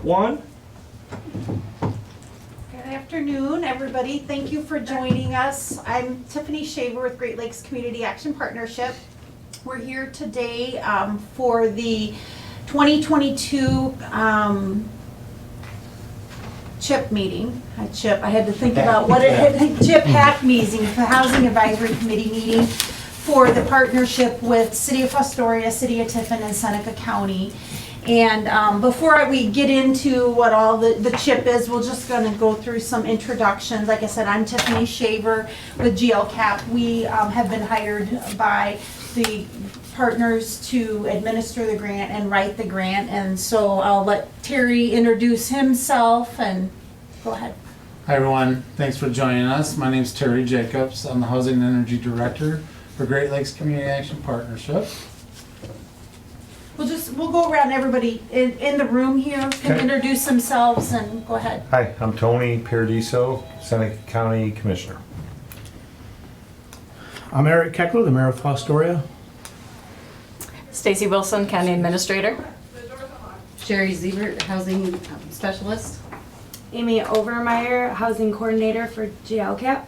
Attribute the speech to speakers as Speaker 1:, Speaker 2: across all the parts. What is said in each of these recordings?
Speaker 1: one.
Speaker 2: Good afternoon, everybody. Thank you for joining us. I'm Tiffany Shaver with Great Lakes Community Action Partnership. We're here today for the 2022 CHIP meeting. I had to think about what CHIP HAC meeting, the Housing Advisory Committee meeting for the partnership with City of Fostoria, City of Tiffin, and Seneca County. And before we get into what all the CHIP is, we're just going to go through some introductions. Like I said, I'm Tiffany Shaver with GLCAP. We have been hired by the partners to administer the grant and write the grant. And so I'll let Terry introduce himself and go ahead.
Speaker 3: Hi everyone, thanks for joining us. My name is Terry Jacobs. I'm the Housing and Energy Director for Great Lakes Community Action Partnership.
Speaker 2: We'll go around, everybody in the room here can introduce themselves and go ahead.
Speaker 4: Hi, I'm Tony Paradiso, Seneca County Commissioner.
Speaker 1: I'm Eric Keckler, the Mayor of Fostoria.
Speaker 5: Stacy Wilson, County Administrator.
Speaker 6: Sherry Siebert, Housing Specialist.
Speaker 7: Amy Overmeyer, Housing Coordinator for GLCAP.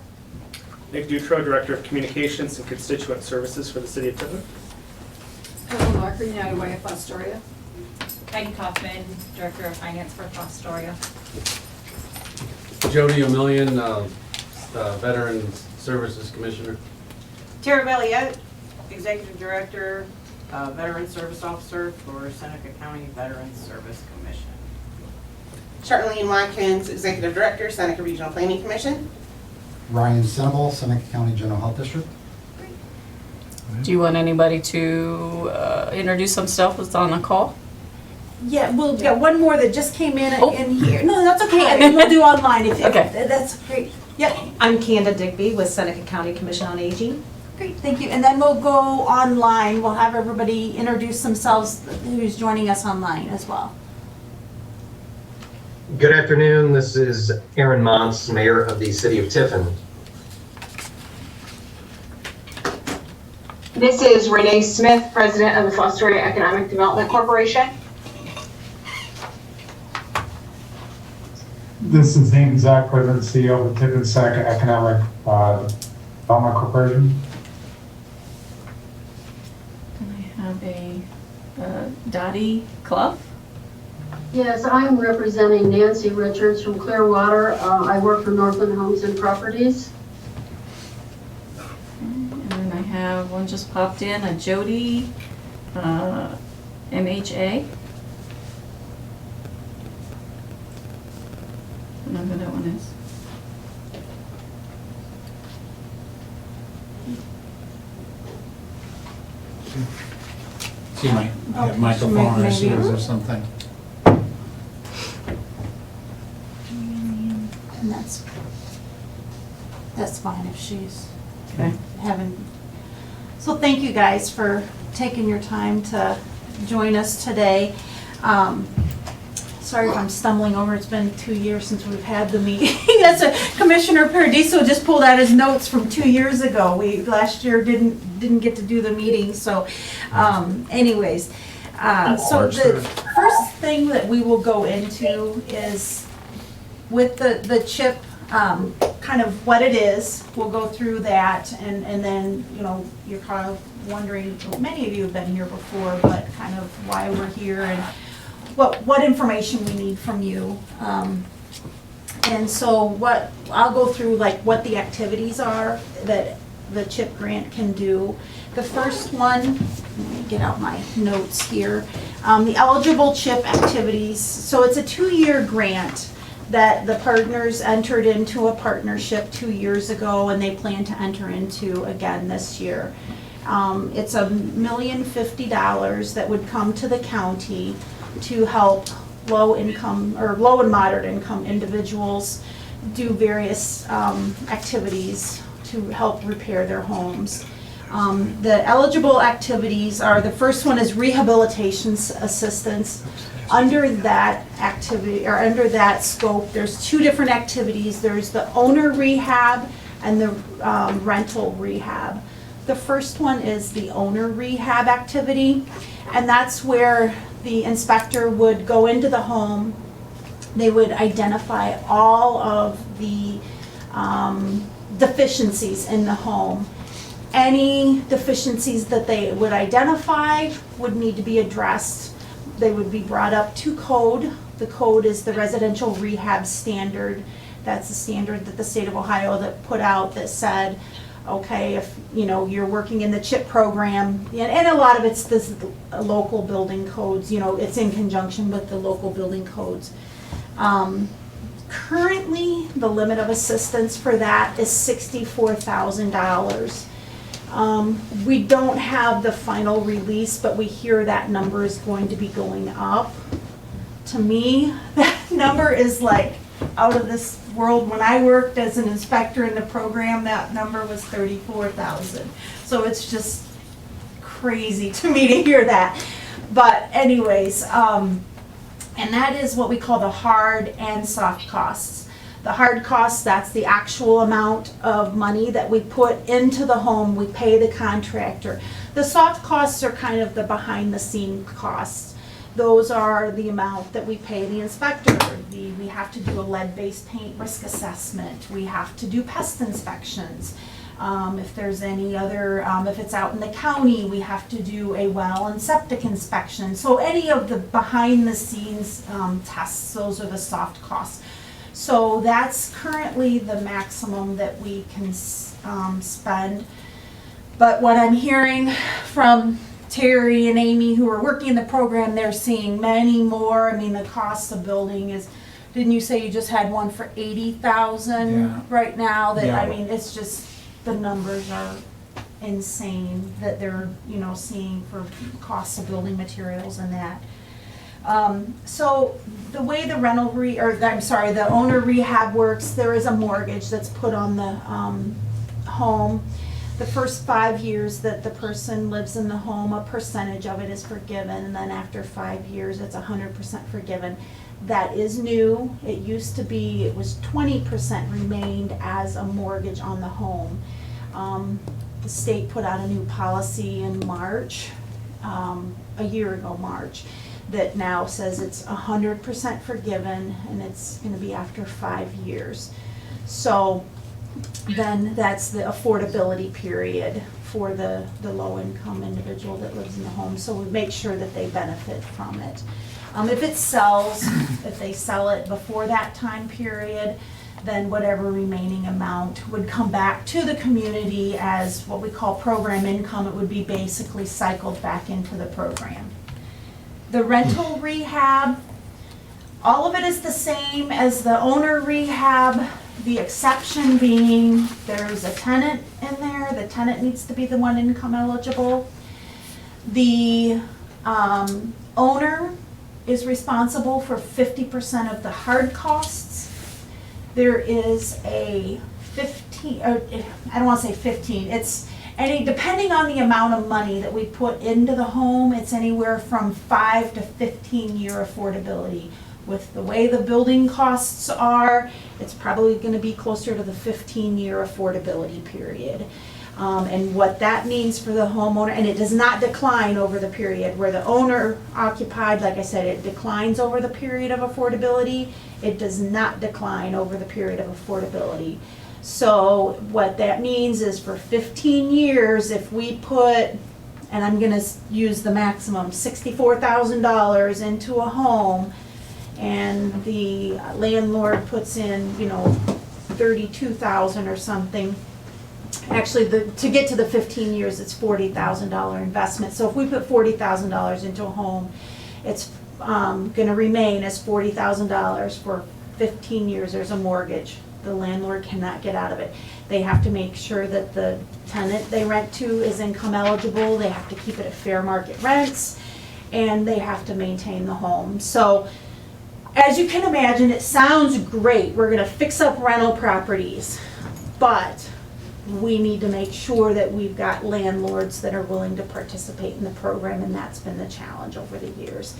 Speaker 8: Nick Dutro, Director of Communications and Constituent Services for the City of Tiffin.
Speaker 6: Ellen Walker, United Way of Fostoria.
Speaker 9: Peggy Kaufman, Director of Finance for Fostoria.
Speaker 10: Jody O'Million, Veterans Services Commissioner.
Speaker 11: Tara Valiette, Executive Director, Veteran Service Officer for Seneca County Veterans Service Commission.
Speaker 12: Charlene Watkins, Executive Director, Seneca Regional Planning Commission.
Speaker 13: Ryan Sinnable, Seneca County General Health District.
Speaker 5: Do you want anybody to introduce themselves that's on the call?
Speaker 2: Yeah, we'll get one more that just came in here. No, that's okay. I mean, we'll do online if
Speaker 5: Okay.
Speaker 2: That's great. Yep.
Speaker 6: I'm Kanda Digby with Seneca County Commission on Aging.
Speaker 2: Great, thank you. And then we'll go online. We'll have everybody introduce themselves who's joining us online as well.
Speaker 14: Good afternoon. This is Aaron Mons, Mayor of the City of Tiffin.
Speaker 15: This is Renee Smith, President of the Fostoria Economic Development Corporation.
Speaker 16: This is Dean Zach, President and CEO of the Tiffin Seneca Economic Development Corporation.
Speaker 5: And I have a Dottie Clough.
Speaker 17: Yes, I'm representing Nancy Richards from Clearwater. I work for Northland Homes and Properties.
Speaker 5: And then I have one just popped in, a Jody MHA. I don't know who that one is.
Speaker 3: She might have microphone issues or something.
Speaker 2: And that's fine if she's
Speaker 5: Okay.
Speaker 2: having. So thank you guys for taking your time to join us today. Sorry if I'm stumbling over. It's been 2 years since we've had the meeting. That's Commissioner Paradiso just pulled out his notes from 2 years ago. We last year didn't get to do the meeting. So, anyways, so the first thing that we will go into is with the CHIP, kind of what it is. We'll go through that, and then you're kind of wondering. Many of you have been here before, but kind of why we're here and what information we need from you. And so I'll go through like what the activities are that the CHIP grant can do. The first one, let me get out my notes here. The eligible CHIP activities. So it's a 2-year grant that the partners entered into a partnership 2 years ago, and they plan to enter into again this year. It's $1,050,000 that would come to the county to help low and moderate income individuals do various activities to help repair their homes. The eligible activities are, the first one is Rehabilitation Assistance. Under that activity, or under that scope, there's 2 different activities. There's the owner rehab and the rental rehab. The first one is the owner rehab activity, and that's where the inspector would go into the home They would identify all of the deficiencies in the home. Any deficiencies that they would identify would need to be addressed. They would be brought up to code. The code is the residential rehab standard. That's the standard that the state of Ohio that put out that said, okay, if you're working in the CHIP program, and a lot of it's this local building codes, it's in conjunction with the local building codes. Currently, the limit of assistance for that is $64,000. We don't have the final release, but we hear that number is going to be going up. To me, that number is like out of this world. When I worked as an inspector in the program, that number was 34,000. So it's just crazy to me to hear that. But anyways, and that is what we call the hard and soft costs. The hard costs, that's the actual amount of money that we put into the home, we pay the contractor. The soft costs are kind of the behind the scene costs. Those are the amount that we pay the inspector. We have to do a lead-based paint risk assessment. We have to do pest inspections. If there's any other, if it's out in the county, we have to do a well and septic inspection. So any of the behind the scenes tests, those are the soft costs. So that's currently the maximum that we can spend. But what I'm hearing from Terry and Amy, who are working in the program, they're seeing many more. I mean, the cost of building is, didn't you say you just had one for 80,000 right now? That I mean, it's just, the numbers are insane that they're, seeing for costs of building materials and that. So the way the the owner rehab works, there is a mortgage that's put on the home. The first 5 years that the person lives in the home, a percentage of it is forgiven, and then after 5 years, it's 100% forgiven. That is new. It used to be, it was 20% remained as a mortgage on the home. The state put out a new policy in March, a year ago, March, that now says it's 100% forgiven, and it's going to be after 5 years. So then that's the affordability period for the low-income individual that lives in the home. So we make sure that they benefit from it. If it sells, if they sell it before that time period, then whatever remaining amount would come back to the community as what we call program income. It would be basically cycled back into the program. The rental rehab, all of it is the same as the owner rehab, the exception being there's a tenant in there. The tenant needs to be the one income eligible. The owner is responsible for 50% of the hard costs. There is a 15, I don't want to say 15, it's depending on the amount of money that we put into the home, it's anywhere from 5 to 15 year affordability. With the way the building costs are, it's probably going to be closer to the 15-year affordability period. And what that means for the homeowner, and it does not decline over the period. Where the owner occupied, like I said, it declines over the period of affordability. It does not decline over the period of affordability. So what that means is for 15 years, if we put, and I'm going to use the maximum, $64,000 into a home, and the landlord puts in, $32,000 or something. Actually, to get to the 15 years, it's $40,000 investment. So if we put $40,000 into a home, it's going to remain as $40,000 for 15 years. There's a mortgage. The landlord cannot get out of it. They have to make sure that the tenant they rent to is income eligible. They have to keep it at fair market rents, and they have to maintain the home. So as you can imagine, it sounds great. We're going to fix up rental properties, but we need to make sure that we've got landlords that are willing to participate in the program, and that's been the challenge over the years.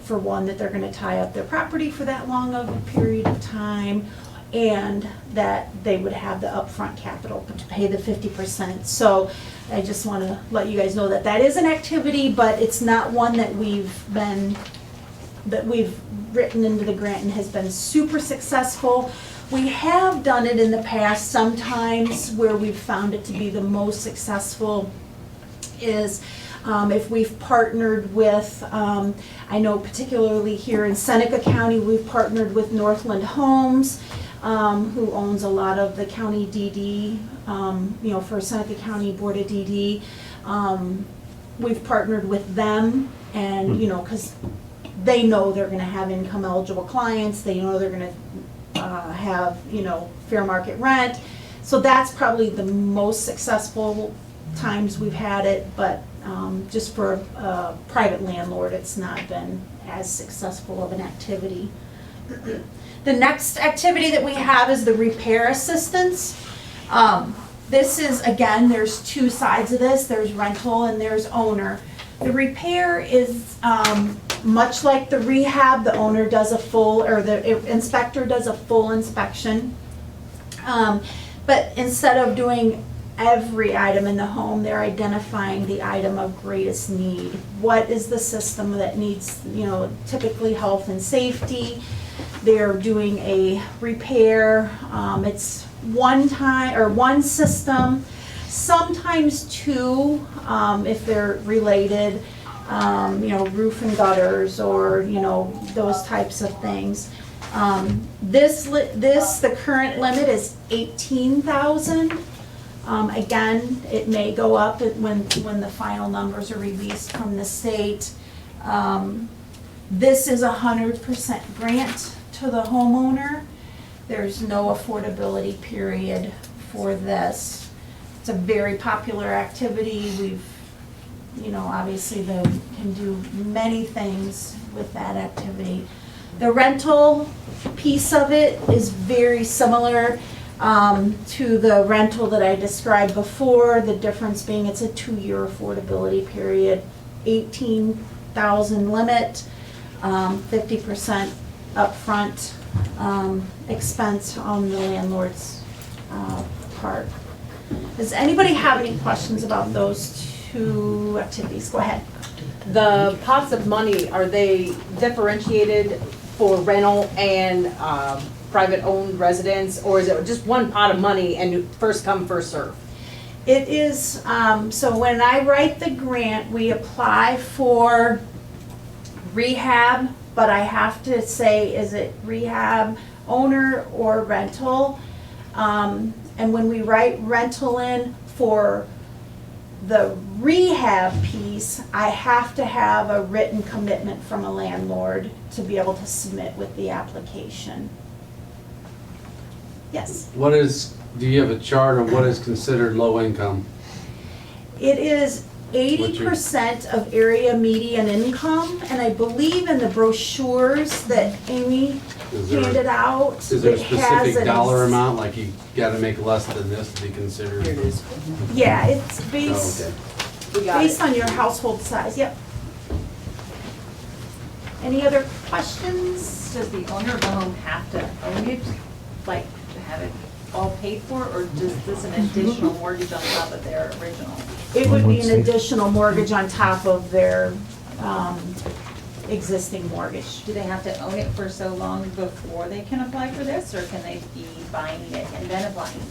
Speaker 2: For one, that they're going to tie up their property for that long of a period of time, and that they would have the upfront capital to pay the 50%. So I just want to let you guys know that that is an activity, but it's not one that we've been that we've written into the grant and has been super successful. We have done it in the past sometimes where we've found it to be the most successful is if we've partnered with, I know particularly here in Seneca County, we've partnered with Northland Homes, who owns a lot of the county DD, for Seneca County Board of DD. We've partnered with them and, because they know they're gonna have income eligible clients, they know they're gonna have, fair market rent. So that's probably the most successful times we've had it, but just for a private landlord, it's not been as successful of an activity. The next activity that we have is the repair assistance. This is, again, there's two sides of this. There's rental and there's owner. The repair is much like the rehab. The owner does a full, or the inspector does a full inspection. But instead of doing every item in the home, they're identifying the item of greatest need. What is the system that needs, typically health and safety. They're doing a repair. It's one system, sometimes two, if they're related, roof and gutters or, those types of things. The current limit is 18,000. Again, it may go up when the final numbers are released from the state. This is 100% grant to the homeowner. There's no affordability period for this. It's a very popular activity. We've, obviously can do many things with that activity. The rental piece of it is very similar to the rental that I described before. The difference being it's a 2-year affordability period, 18,000 limit, 50% upfront expense on the landlord's part. Does anybody have any questions about those two activities? Go ahead.
Speaker 11: The pots of money, are they differentiated for rental and private owned residence, or is it just one pot of money and first come, first serve?
Speaker 2: It is, so when I write the grant, we apply for rehab, but I have to say, is it rehab, owner, or rental? And when we write rental in for the rehab piece, I have to have a written commitment from a landlord to be able to submit with the application. Yes?
Speaker 10: Do you have a chart on what is considered low income?
Speaker 2: It is 80% of area median income, and I believe in the brochures that Amy handed out.
Speaker 10: Is there a
Speaker 2: it has
Speaker 10: specific dollar amount, like you gotta make less than this to be considered?
Speaker 11: Here it is.
Speaker 2: Yeah, it's based,
Speaker 10: Oh, okay.
Speaker 2: based on your household size, yep. Any other questions?
Speaker 9: Does the owner of the home have to own it, like to have it all paid for, or does this an additional mortgage on top of their original?
Speaker 2: It would be an additional mortgage on top of their existing mortgage.
Speaker 9: Do they have to own it for so long before they can apply for this, or can they be buying it and then applying?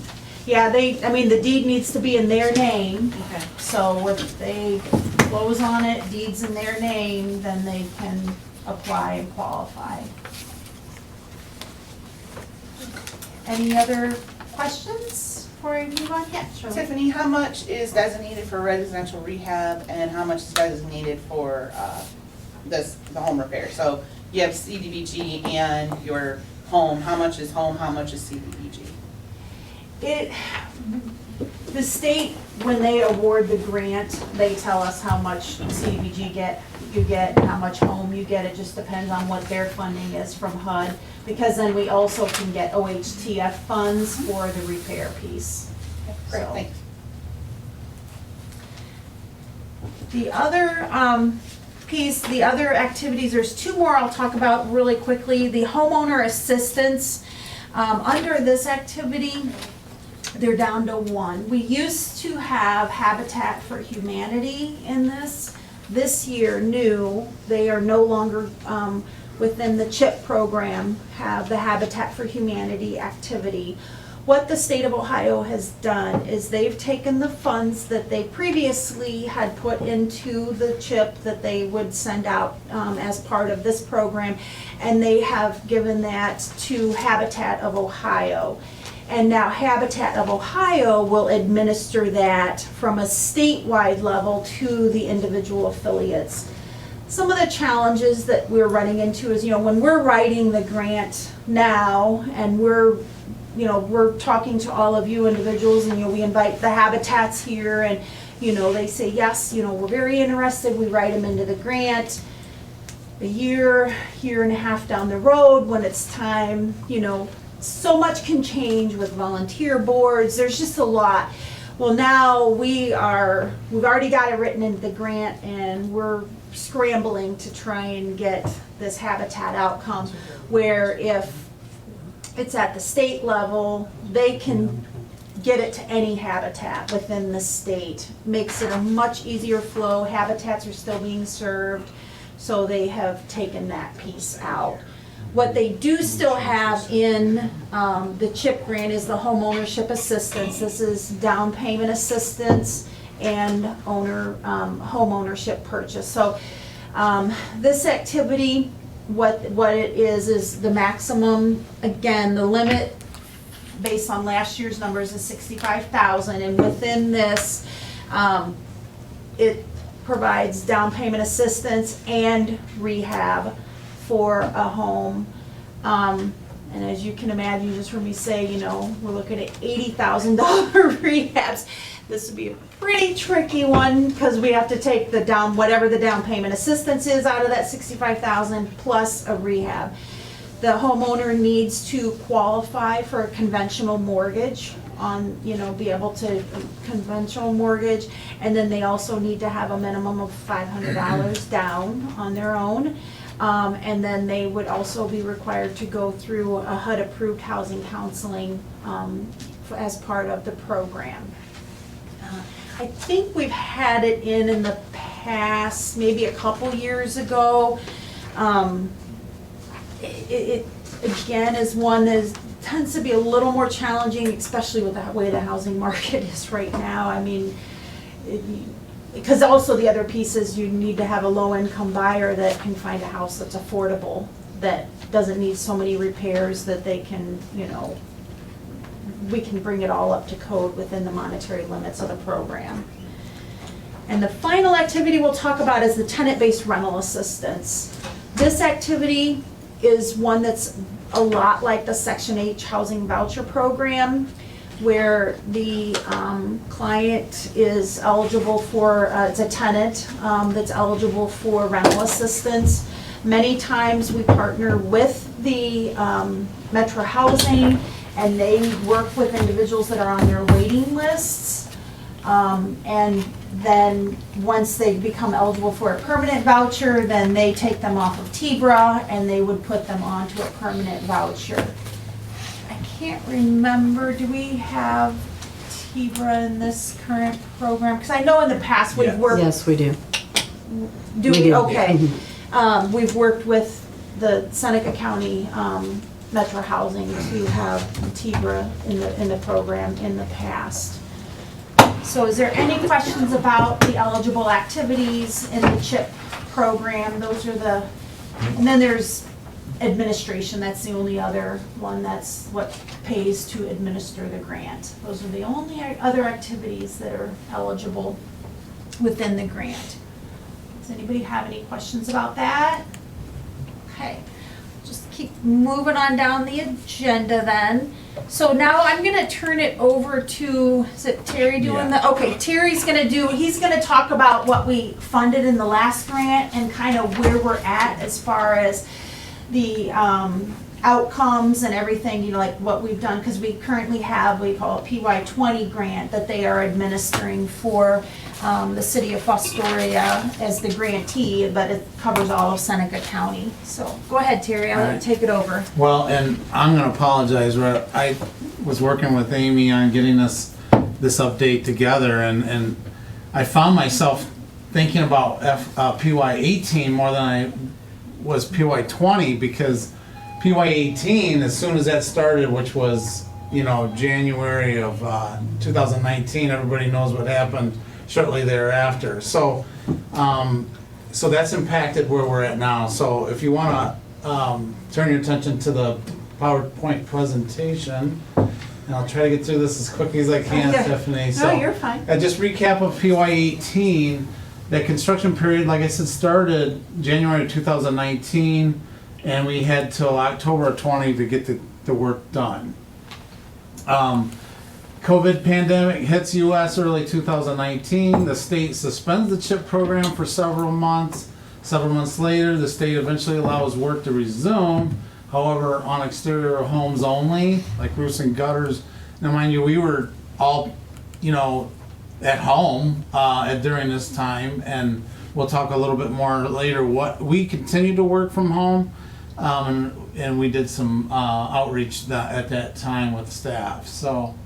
Speaker 2: Yeah, the deed needs to be in their name.
Speaker 9: Okay.
Speaker 2: So if they close on it, deed's in their name, then they can apply and qualify. Any other questions before I move on? Yeah, sure.
Speaker 12: Tiffany, how much is designated for residential rehab and how much is designated for the home repair? So you have CDBG and your home. How much is home? How much is CDBG?
Speaker 2: The state, when they award the grant, they tell us how much CDBG you get, and how much home you get. It just depends on what their funding is from HUD, because then we also can get OHTF funds for the repair piece.
Speaker 12: Great,
Speaker 2: So.
Speaker 12: thanks.
Speaker 2: The other piece, the other activities, there's two more I'll talk about really quickly. The homeowner assistance, under this activity, they're down to one. We used to have Habitat for Humanity in this. This year, new, they are no longer within the CHIP program have the Habitat for Humanity activity. What the state of Ohio has done is they've taken the funds that they previously had put into the CHIP that they would send out as part of this program, and they have given that to Habitat of Ohio. And now Habitat of Ohio will administer that from a statewide level to the individual affiliates. Some of the challenges that we're running into is, when we're writing the grant now and we're talking to all of you individuals, and we invite the Habitats here, and they say yes, we're very interested, we write them into the grant. A year and a half down the road, when it's time, so much can change with volunteer boards, there's just a lot. Well, now we've already got it written into the grant, and we're scrambling to try and get this Habitat outcome, where if it's at the state level, they can get it to any habitat within the state. Makes it a much easier flow. Habitats are still being served, so they have taken that piece out. What they do still have in the CHIP grant is the Homeownership Assistance. This is down payment assistance and home ownership purchase. So this activity, what it is the maximum, again, the limit based on last year's numbers is $65,000, and within this it provides down payment assistance and rehab for a home. And as you can imagine, you just heard me say, we're looking at $80,000 rehabs. This would be a pretty tricky one, because we have to take whatever the down payment assistance is out of that $65,000 plus a rehab. The homeowner needs to qualify for a conventional mortgage be able to conventional mortgage, and then they also need to have a minimum of $500 down on their own. And then they would also be required to go through a HUD-approved housing counseling as part of the program. I think we've had it in the past, maybe a couple years ago. It again is one that tends to be a little more challenging, especially with the way the housing market is right now. I mean, because also the other piece is you need to have a low-income buyer that can find a house that's affordable, that doesn't need so many repairs, that they can, we can bring it all up to code within the monetary limits of the program. And the final activity we'll talk about is the tenant-based rental assistance. This activity is one that's a lot like the Section H housing voucher program, where the client is eligible for, it's a tenant that's eligible for rental assistance. Many times we partner with the Metro Housing, and they work with individuals that are on their waiting lists. And then once they become eligible for a permanent voucher, then they take them off of TBRA and they would put them onto a permanent voucher. I can't remember, do we have TBRA in this current program? Because I know in the past we've worked.
Speaker 5: Yes, we do.
Speaker 2: Do we? Okay. We've worked with the Seneca County Metro Housing to have TBRA in the program in the past. So is there any questions about the eligible activities in the CHIP program? Those are and then there's administration. That's the only other one. That's what pays to administer the grant. Those are the only other activities that are eligible within the grant. Does anybody have any questions about that? Okay, just keep moving on down the agenda then. So now I'm gonna turn it over to, is it Terry doing okay, Terry's he's gonna talk about what we funded in the last grant and kind of where we're at as far as the outcomes and everything, like what we've done, because we currently have, we call it PY20 grant that they are administering for the city of Fostoria as the grantee, but it covers all of Seneca County. So go ahead, Terry, I'll let you take it over.
Speaker 3: Well, and I'm gonna apologize, I was working with Amy on getting this update together, and I found myself thinking about PY18 more than I was PY 20 because PY 18, as soon as that started, which was, you know, January of 2019, everybody knows what happened shortly thereafter. So, so that's impacted where we're at now. So if you want to turn your attention to the PowerPoint presentation, and I'll try to get through this as quickly as I can,
Speaker 2: Yeah.
Speaker 3: Tiffany.
Speaker 2: No,
Speaker 3: So,
Speaker 2: you're fine.
Speaker 3: just recap of PY 18. That construction period, like I said, started January of 2019, and we had till October of 20 to get the work done. COVID pandemic hits US early 2019. The state suspends the CHIP program for several months. Several months later, the state eventually allows work to resume, however, on exterior homes only, like roofs and gutters. Now, mind you, we were all, you know, at home during this time, and we'll talk a little bit more later. What we continued to work from home, and we did some outreach at that time with staff. So,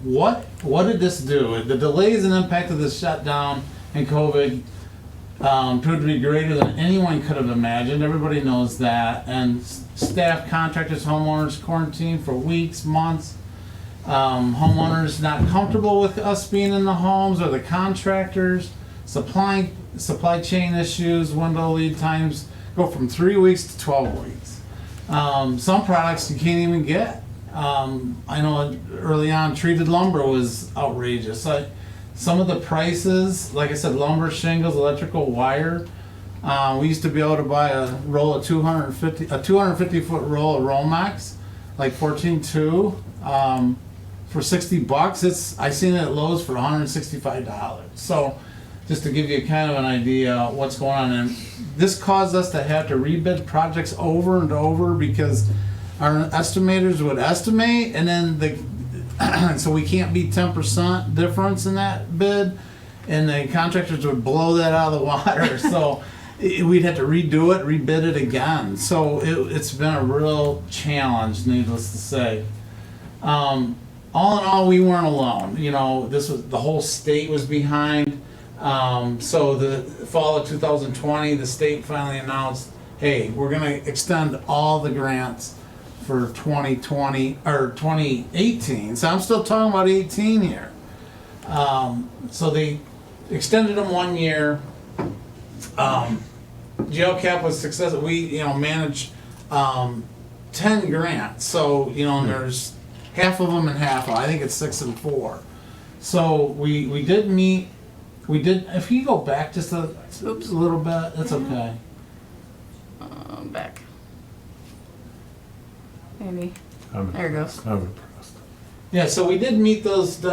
Speaker 3: what did this do? The delays and impact of the shutdown and COVID proved to be greater than anyone could have imagined. Everybody knows that. And staff, contractors, homeowners quarantined for weeks, months. Homeowners not comfortable with us being in the homes, or the contractors. Supply chain issues, window lead times go from 3 weeks to 12 weeks. Some products you can't even get. I know early on treated lumber was outrageous. Some of the prices, like I said, lumber, shingles, electrical wire. We used to be able to buy a roll of 250 foot roll of Romex, like 14.2, for $60. I seen it at Lowe's for $165. So just to give you kind of an idea what's going on, and this caused us to have to rebid projects over and over because our estimators would estimate, and then so we can't beat 10% difference in that bid, and the contractors would blow that out of the water. So we'd have to redo it, rebid it again. So it's been a real challenge, needless to say. All in all, we weren't alone. You know, the whole state was behind. So the fall of 2020, the state finally announced, hey, we're going to extend all the grants for 2020 or 2018. So I'm still talking about 18 here. So they extended them 1 year. GLCAP was successful. We, managed 10 grants. So, there's half of them and half. I think it's 6 and 4. So we did meet. If you go back just a little bit, that's okay.
Speaker 5: Back. Maybe.
Speaker 4: I'm
Speaker 5: There it goes.
Speaker 4: I'm impressed.
Speaker 3: Yeah, so we did meet those,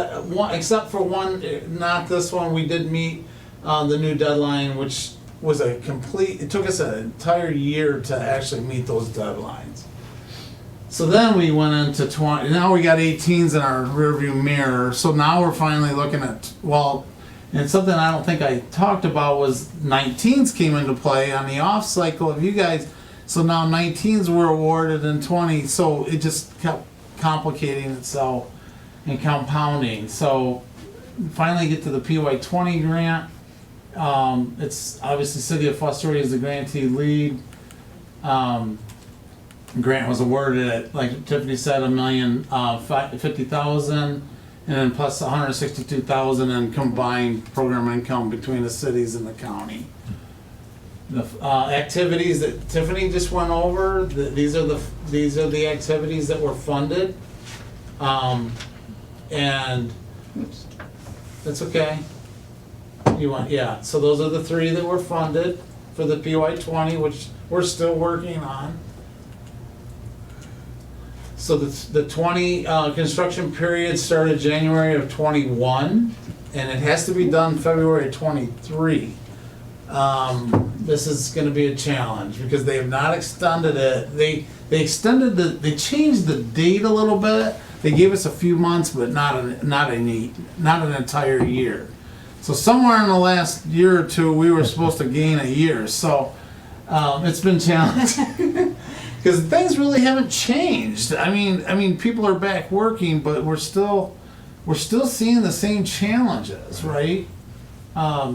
Speaker 3: except for one, not this one, we did meet the new deadline, which was it took us an entire year to actually meet those deadlines. So then we went into 20, now we got 18s in our rearview mirror, so now we're finally looking at, and something I don't think I talked about was 19s came into play on the off cycle of you guys. So now 19s were awarded in 20, so it just kept complicating itself and compounding. So finally get to the PY 20 grant. It's obviously City of Fostoria is the grantee lead. Grant was awarded at, like Tiffany said, $1,050,000, and then plus $162,000 in combined program income between the cities and the county. The activities that Tiffany just went over, these are the activities that were funded, and that's okay. So those are the 3 that were funded for the PY 20, which we're still working on. So the 20 construction period started January of 21, and it has to be done February 23. This is going to be a challenge because they have not extended it. They changed the date a little bit. They gave us a few months, but not an entire year. So somewhere in the last year or two, we were supposed to gain a year. So it's been challenging because things really haven't changed. I mean, people are back working, but we're still seeing the same challenges, right?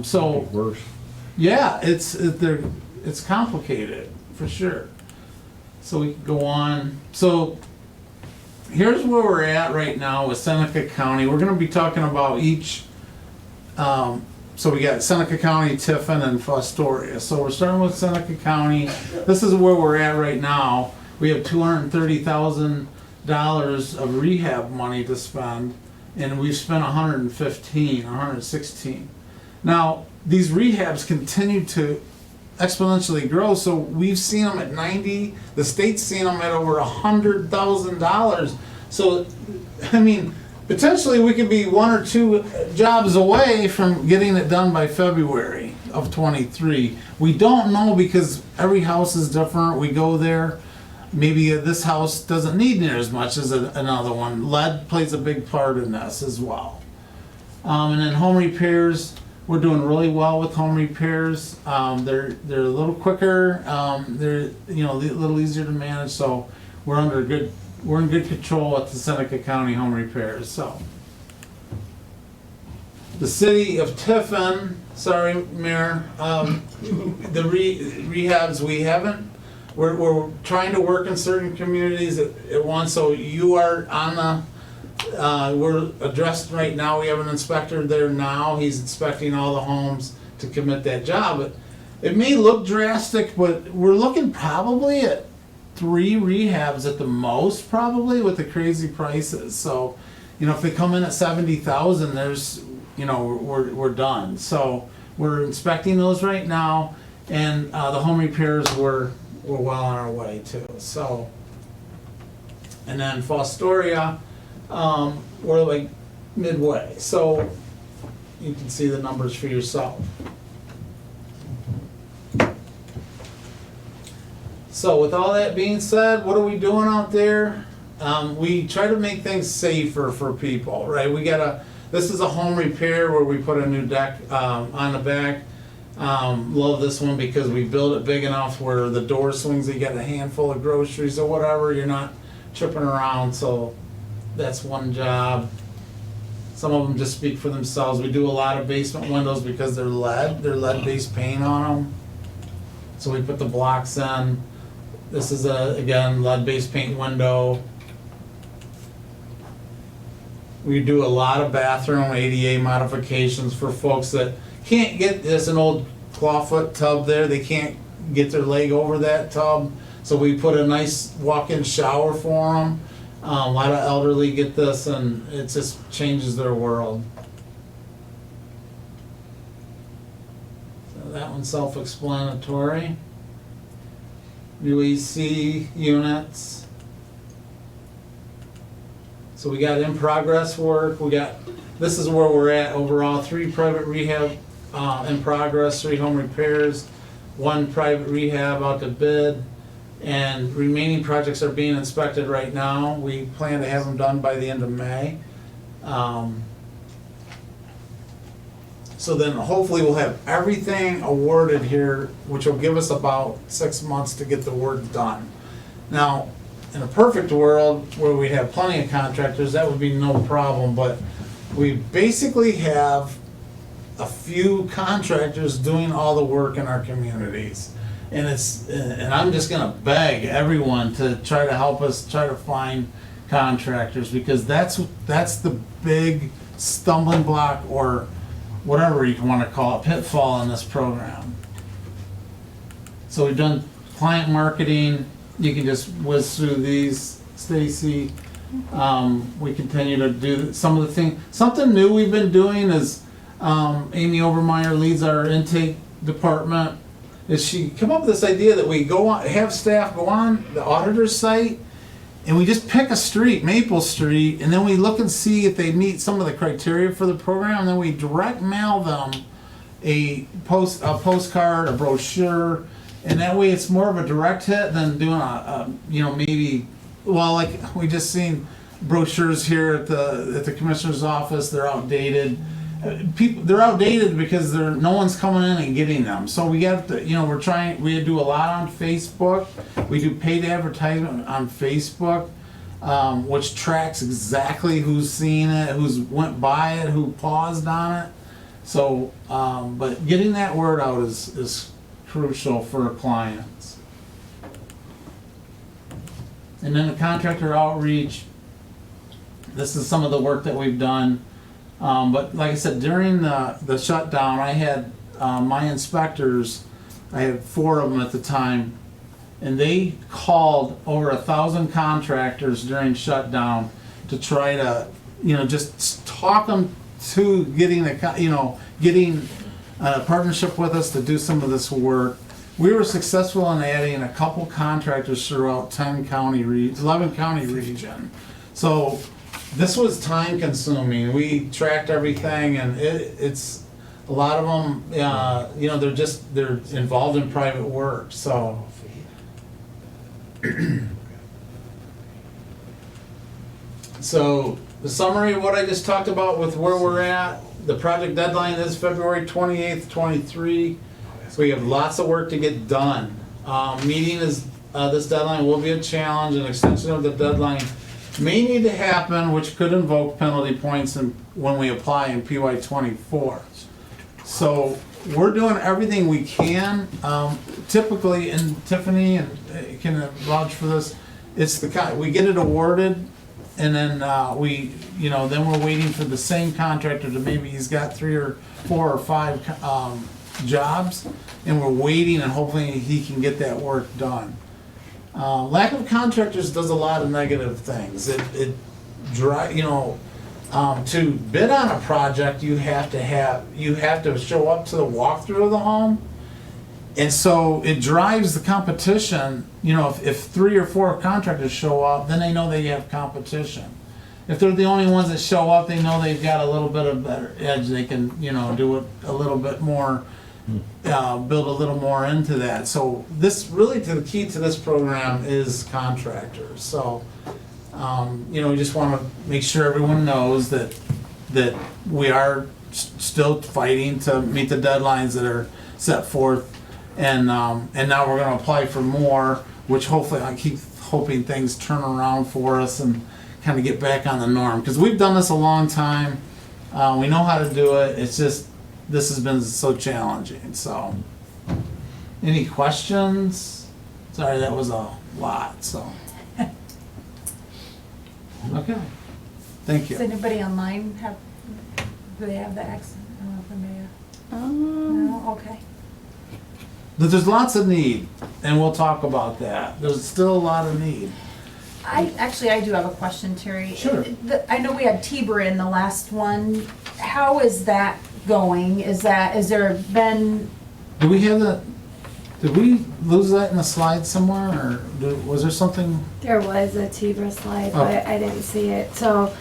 Speaker 3: So
Speaker 4: Worse.
Speaker 3: yeah, it's complicated, for sure. So we can go on. So here's where we're at right now with Seneca County. We're gonna be talking about each, so we got Seneca County, Tiffin, and Fostoria. So we're starting with Seneca County. This is where we're at right now. We have $230,000 of rehab money to spend, and we've spent 116. Now, these rehabs continue to exponentially grow, so we've seen them at 90, the state's seen them at over $100,000. So, I mean, potentially we could be 1 or 2 jobs away from getting it done by February of 23. We don't know because every house is different. We go there, maybe this house doesn't need near as much as another one. Lead plays a big part in this as well. And then home repairs, we're doing really well with home repairs. They're a little quicker. They're a little easier to manage. So we're in good control at the Seneca County home repairs. So the city of Tiffin, sorry, Mayor, the rehabs we haven't. We're trying to work in certain communities at once. So you are on the. We're addressed right now. We have an inspector there now. He's inspecting all the homes to commit that job. But it may look drastic, but we're looking probably at 3 rehabs at the most, probably, with the crazy prices. So, if they come in at 70,000, there's, we're done. So we're inspecting those right now, and the home repairs we're well on our way too. So, and then Fostoria. We're like midway, so you can see the numbers for yourself. So with all that being said, what are we doing out there? We try to make things safer for people, right? This is a home repair where we put a new deck on the back. Love this one because we build it big enough where the door swings, you get a handful of groceries or whatever, you're not tripping around, so that's one job. Some of them just speak for themselves. We do a lot of basement windows because they're lead-based paint on them. So we put the blocks in. This is again, lead-based paint window. We do a lot of bathroom ADA modifications for folks that can't get, there's an old clawfoot tub there, they can't get their leg over that tub. So we put a nice walk-in shower for them. A lot of elderly get this, and it just changes their world. So that one's self-explanatory. New AC units. So we got in-progress work. This is where we're at overall. 3 private rehab in progress, 3 home repairs, 1 private rehab out to bid. And remaining projects are being inspected right now. We plan to have them done by the end of May. So then hopefully we'll have everything awarded here, which will give us about 6 months to get the work done. Now, in a perfect world where we have plenty of contractors, that would be no problem, but we basically have a few contractors doing all the work in our communities. And I'm just gonna beg everyone to try to help us try to find contractors, because that's the big stumbling block, or whatever you want to call it, pitfall in this program. So we've done client marketing. You can just whiz through these, Stacy. We continue to do some of the things. Something new we've been doing is Amy Obermeyer leads our intake department. Is she come up with this idea that we go on, have staff go on the auditor's site, and we just pick a street, Maple Street, and then we look and see if they meet some of the criteria for the program, and then we direct mail them a postcard, a brochure, and that way it's more of a direct hit than doing maybe, well, like we just seen brochures here at the commissioner's office. They're outdated. They're outdated because no one's coming in and getting them. So we have to, we do a lot on Facebook. We do paid advertisement on Facebook, which tracks exactly who's seen it, who's went by it, who paused on it. So, but getting that word out is crucial for clients. And then the contractor outreach, this is some of the work that we've done. But like I said, during the shutdown, I had my inspectors, I had 4 of them at the time, and they called over 1,000 contractors during shutdown to try to, just talk them to getting getting a partnership with us to do some of this work. We were successful in adding a couple contractors throughout 11 county region. So this was time consuming. We tracked everything, and it's a lot of them, they're involved in private work, so. So the summary of what I just talked about with where we're at, the project deadline is February 28th, 23. So we have lots of work to get done. Meeting this deadline will be a challenge. An extension of the deadline may need to happen, which could invoke penalty points when we apply in PY 24. So we're doing everything we can. Typically, and Tiffany can vouch for this, it's we get it awarded, and then then we're waiting for the same contractor to, maybe he's got 3 or 4 or 5 jobs, and we're waiting, and hopefully he can get that work done. Lack of contractors does a lot of negative things. To bid on a project, you have to show up to the walkthrough of the home, and so it drives the competition. If 3 or 4 contractors show up, then they know they have competition. If they're the only ones that show up, they know they've got a little bit of better edge. They can do it a little bit more, build a little more into that. So this really, the key to this program is contractors. So we just want to make sure everyone knows that we are still fighting to meet the deadlines that are set forth, and now we're going to apply for more, which hopefully, I keep hoping things turn around for us and kind of get back on the norm, because we've done this a long time. We know how to do it. It's just this has been so challenging. So, any questions? Sorry, that was a lot. So. Okay, thank you.
Speaker 2: Does anybody online do they have the accent? I don't know if they may. No, okay.
Speaker 3: There's lots of need, and we'll talk about that. There's still a lot of need.
Speaker 2: I do have a question, Terry.
Speaker 3: Sure.
Speaker 2: I know we had Tiber in the last one. How is that going? Is there been?
Speaker 3: Do we have that? Did we lose that in the slide somewhere, or was there something?
Speaker 7: There was a Tibra slide,
Speaker 3: Oh.
Speaker 7: but I didn't see it. So,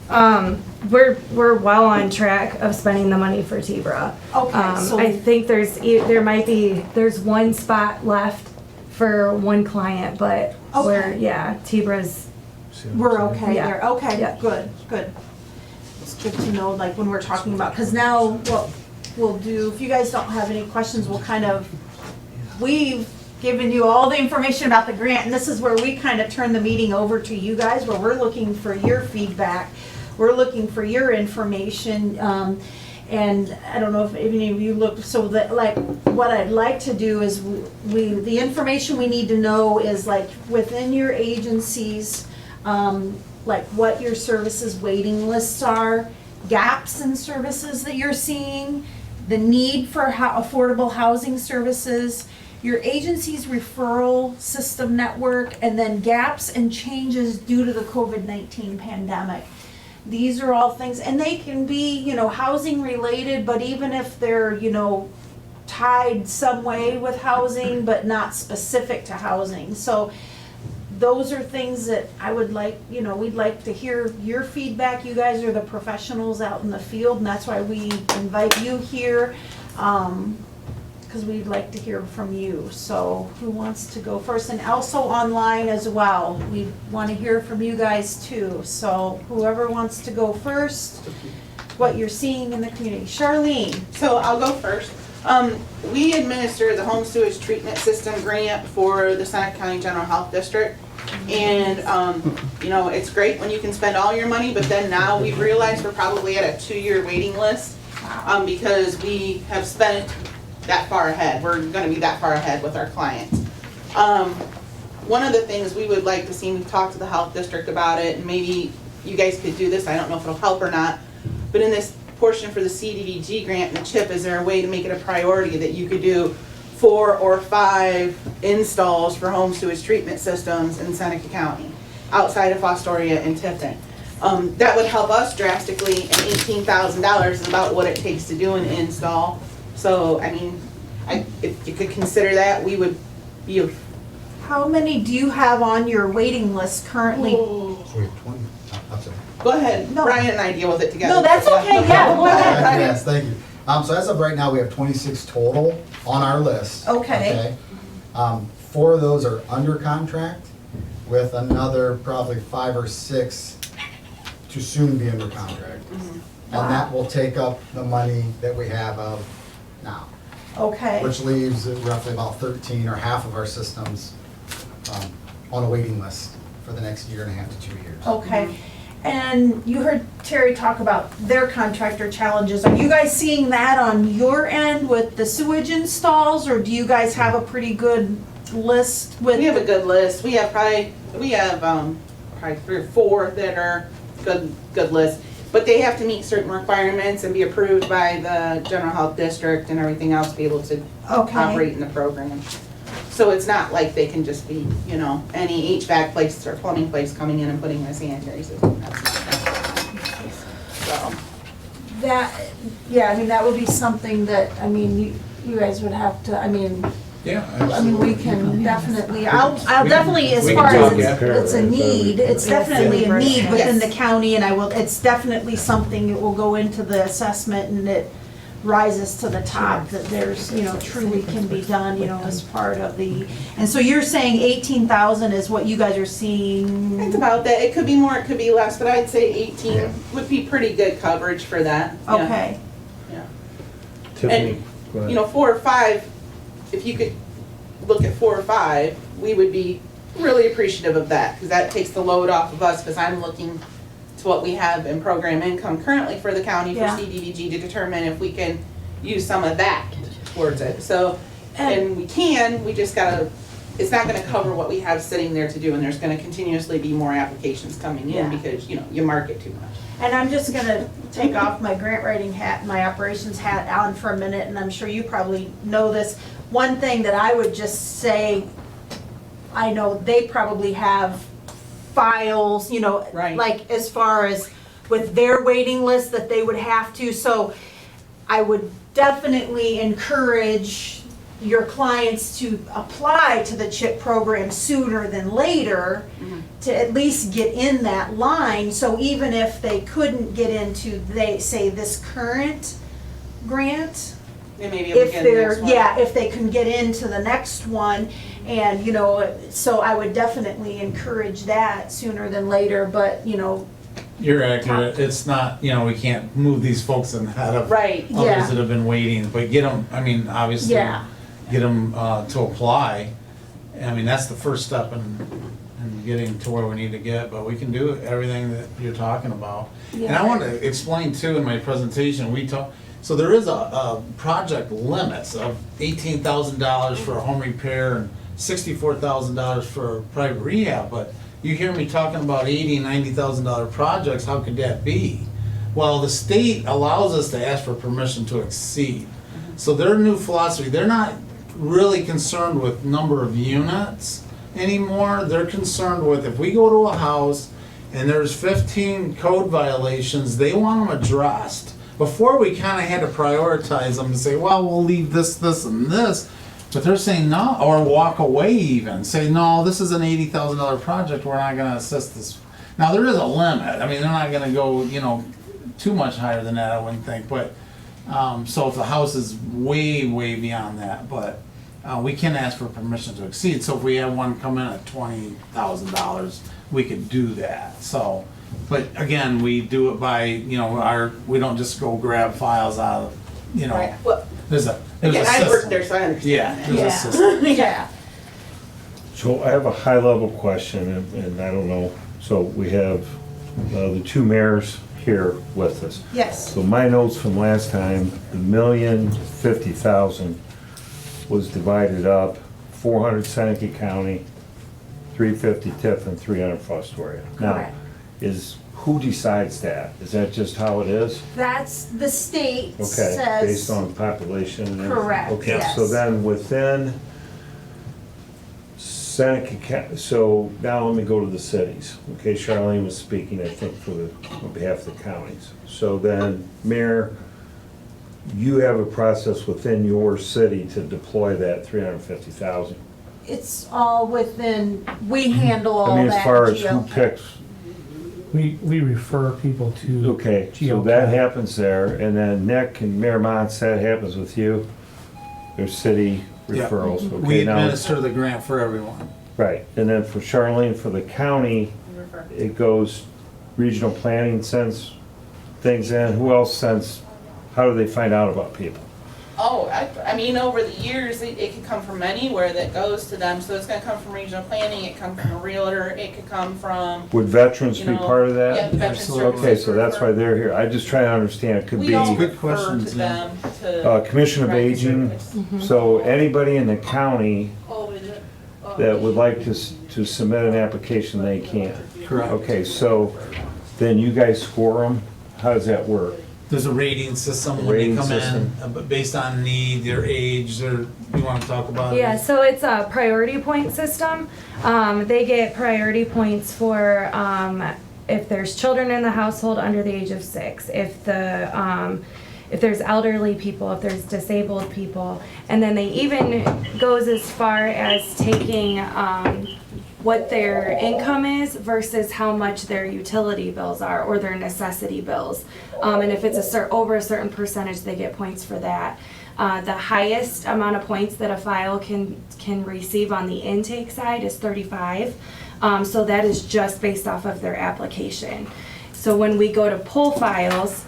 Speaker 7: we're well on track of spending the money for Tibra.
Speaker 2: Okay, so
Speaker 7: I think there's one spot left for one client, but Tibra's.
Speaker 2: we're okay
Speaker 7: Yeah.
Speaker 2: there. Okay,
Speaker 7: Yeah.
Speaker 2: good. It's good to know, like when we're talking about, because now what we'll do, if you guys don't have any questions, we've given you all the information about the grant, and this is where we kind of turn the meeting over to you guys, where we're looking for your feedback. We're looking for your information, and I don't know if any of you looked, so that, like, what I'd like to do is the information we need to know is, like, within your agencies, like what your services waiting lists are, gaps in services that you're seeing, the need for affordable housing services, your agency's referral system network, and then gaps and changes due to the COVID-19 pandemic. These are all things, and they can be, housing related, but even if they're, tied some way with housing, but not specific to housing. So those are things that I would like, we'd like to hear your feedback. You guys are the professionals out in the field, and that's why we invite you here. Because we'd like to hear from you. So who wants to go first? And also online as well. We want to hear from you guys too. So whoever wants to go first, what you're seeing in the community. Charlene.
Speaker 12: So I'll go first. We administer the home sewage treatment system grant for the Seneca County General Health District. And, it's great when you can spend all your money, but then now we've realized we're probably at a 2-year waiting list. Because we have spent that far ahead. We're gonna be that far ahead with our clients. One of the things we would like to see, we've talked to the health district about it, and maybe you guys could do this, I don't know if it'll help or not, but in this portion for the CDBG grant and the CHIP, is there a way to make it a priority that you could do 4 or 5 installs for home sewage treatment systems in Seneca County, outside of Fostoria and Tiffin? That would help us drastically, and $18,000 is about what it takes to do an install. So, I mean, if you could consider that, we would be.
Speaker 2: How many do you have on your waiting list currently?
Speaker 13: So we have 20, that's it.
Speaker 12: Go ahead,
Speaker 2: No.
Speaker 12: Brian and I deal with it together.
Speaker 2: No, that's okay, yeah, go ahead.
Speaker 13: Yes, thank you. So as of right now, we have 26 total on our list.
Speaker 2: Okay.
Speaker 13: 4 of those are under contract, with another probably 5 or 6 to soon be under contract. And that will take up the money that we have of now,
Speaker 2: Okay,
Speaker 13: which leaves roughly about 13 or half of our systems on a waiting list for the next 1.5 to 2 years.
Speaker 2: okay. And you heard Terry talk about their contractor challenges. Are you guys seeing that on your end with the sewage installs, or do you guys have a pretty good list with?
Speaker 12: We have a good list. We have probably 3 or 4 that are good list. But they have to meet certain requirements and be approved by the general health district and everything else to be able to operate in the program. So it's not like they can just be, you know, any HVAC place or plumbing place coming in and putting in a sanitary system. That's not so.
Speaker 2: That, yeah, I mean, that would be something that, I mean, you guys would have to, I mean, we can definitely, I'll definitely, as far as it's a need, it's definitely a need within the county, and it's definitely something that will go into the assessment, and it rises to the top, that there's, you know, truly can be done, you know, as part of the, and so you're saying 18,000 is what you guys are seeing?
Speaker 12: It's about that. It could be more, it could be less, but I'd say 18 would be pretty good coverage for that. Yeah.
Speaker 2: Okay.
Speaker 12: Yeah.
Speaker 4: Tiffany, go ahead.
Speaker 12: You know, 4 or 5, if you could look at 4 or 5, we would be really appreciative of that, because that takes the load off of us, because I'm looking to what we have in program income currently for the county for CDBG to determine if we can use some of that towards it. So, and we just gotta, it's not gonna cover what we have sitting there to do, and there's gonna continuously be more applications coming in because, you know, you market too much.
Speaker 2: And I'm just gonna take off my grant writing hat, my operations hat on for a minute, and I'm sure you probably know this. One thing that I would just say, I know they probably have files, you know, like as far as with their waiting list that they would have to, so I would definitely encourage your clients to apply to the CHIP program sooner than later to at least get in that line. So even if they couldn't get into, they say, this current grant, if they're, if they can get into the next one, and, you know, so I would definitely encourage that sooner than later, but, you know.
Speaker 3: You're accurate. It's not, you know, we can't move these folks ahead of others that have been waiting, but get them, I mean, obviously, get them to apply. I mean, that's the first step in getting to where we need to get, but we can do everything that you're talking about. And I want to explain too in my presentation, so there is a project limits of $18,000 for a home repair and $64,000 for private rehab, but you hear me talking about $80,000, $90,000 projects, how could that be? Well, the state allows us to ask for permission to exceed. So their new philosophy, they're not really concerned with number of units anymore. They're concerned with, if we go to a house and there's 15 code violations, they want them addressed. Before, we kind of had to prioritize them and say, well, we'll leave this, this, and this. But they're saying no, or walk away even. Say, no, this is an $80,000 project, we're not going to assist this. Now, there is a limit. I mean, they're not going to go, you know, too much higher than that, I wouldn't think. But, so if the house is way, way beyond that, but we can ask for permission to exceed. So if we have one come in at $20,000, we could do that. So, but again, we do it by, you know, we don't just go grab files out of, you know, there's a
Speaker 12: I worked there, so I understand.
Speaker 3: There's a system.
Speaker 4: So I have a high level question, and I don't know, so we have the 2 mayors here with us.
Speaker 2: Yes.
Speaker 4: So my notes from last time, the $1,050,000 was divided up, 400 Seneca County, 350 Tiffin, 300 Fostoria. Now,
Speaker 2: Correct.
Speaker 4: who decides that? Is that just how it is?
Speaker 2: That's, the state
Speaker 4: Okay,
Speaker 2: says.
Speaker 4: based on population and everything?
Speaker 2: Correct,
Speaker 4: Okay,
Speaker 2: yes.
Speaker 4: so then within Seneca County, so now let me go to the cities. Okay, Charlene was speaking, I think, on behalf of the counties. So then, Mayor, you have a process within your city to deploy that 350,000.
Speaker 2: It's all within, we handle all
Speaker 4: I
Speaker 2: that.
Speaker 4: mean, as far as who
Speaker 2: geocaching.
Speaker 4: picks,
Speaker 1: We refer people to.
Speaker 4: okay, so that happens there, and then Nick and Mayor Mons, that happens with you? There's city
Speaker 3: Yeah.
Speaker 4: referrals, okay?
Speaker 3: We
Speaker 4: now-
Speaker 3: administer the grant for everyone.
Speaker 4: Right, and then for Charlene, for the county, it goes, regional planning sends things in, who else sends, how do they find out about people?
Speaker 12: Oh, I mean, over the years, it could come from anywhere that goes to them, so it's gonna come from regional planning, it could come from a realtor, it could come from,
Speaker 4: Would veterans
Speaker 12: you
Speaker 4: be
Speaker 12: know.
Speaker 4: part of that?
Speaker 12: Yeah, the veteran
Speaker 3: Absolutely.
Speaker 4: Okay,
Speaker 12: services.
Speaker 4: so that's why they're here, I just try to understand, it could
Speaker 12: We
Speaker 4: be
Speaker 12: all
Speaker 3: Good
Speaker 12: refer
Speaker 3: questions,
Speaker 12: to
Speaker 3: yeah.
Speaker 12: them to.
Speaker 4: Commission of
Speaker 12: provide
Speaker 4: Aging,
Speaker 12: service.
Speaker 4: so anybody in the county
Speaker 12: Oh, is it? Oh,
Speaker 4: that would like to submit an application, they can.
Speaker 3: Correct.
Speaker 4: Okay, so then you guys score them, how does that work?
Speaker 3: There's a rating system when
Speaker 4: Rating
Speaker 3: they come
Speaker 4: system.
Speaker 3: in, based on need, their age, you wanna talk about it?
Speaker 7: Yeah, so it's a priority point system. They get priority points for if there's children in the household under the age of 6, if there's elderly people, if there's disabled people, and then they even goes as far as taking what their income is versus how much their utility bills are or their necessity bills. And if it's over a certain percentage, they get points for that. The highest amount of points that a file can receive on the intake side is 35. So that is just based off of their application. So when we go to pull files,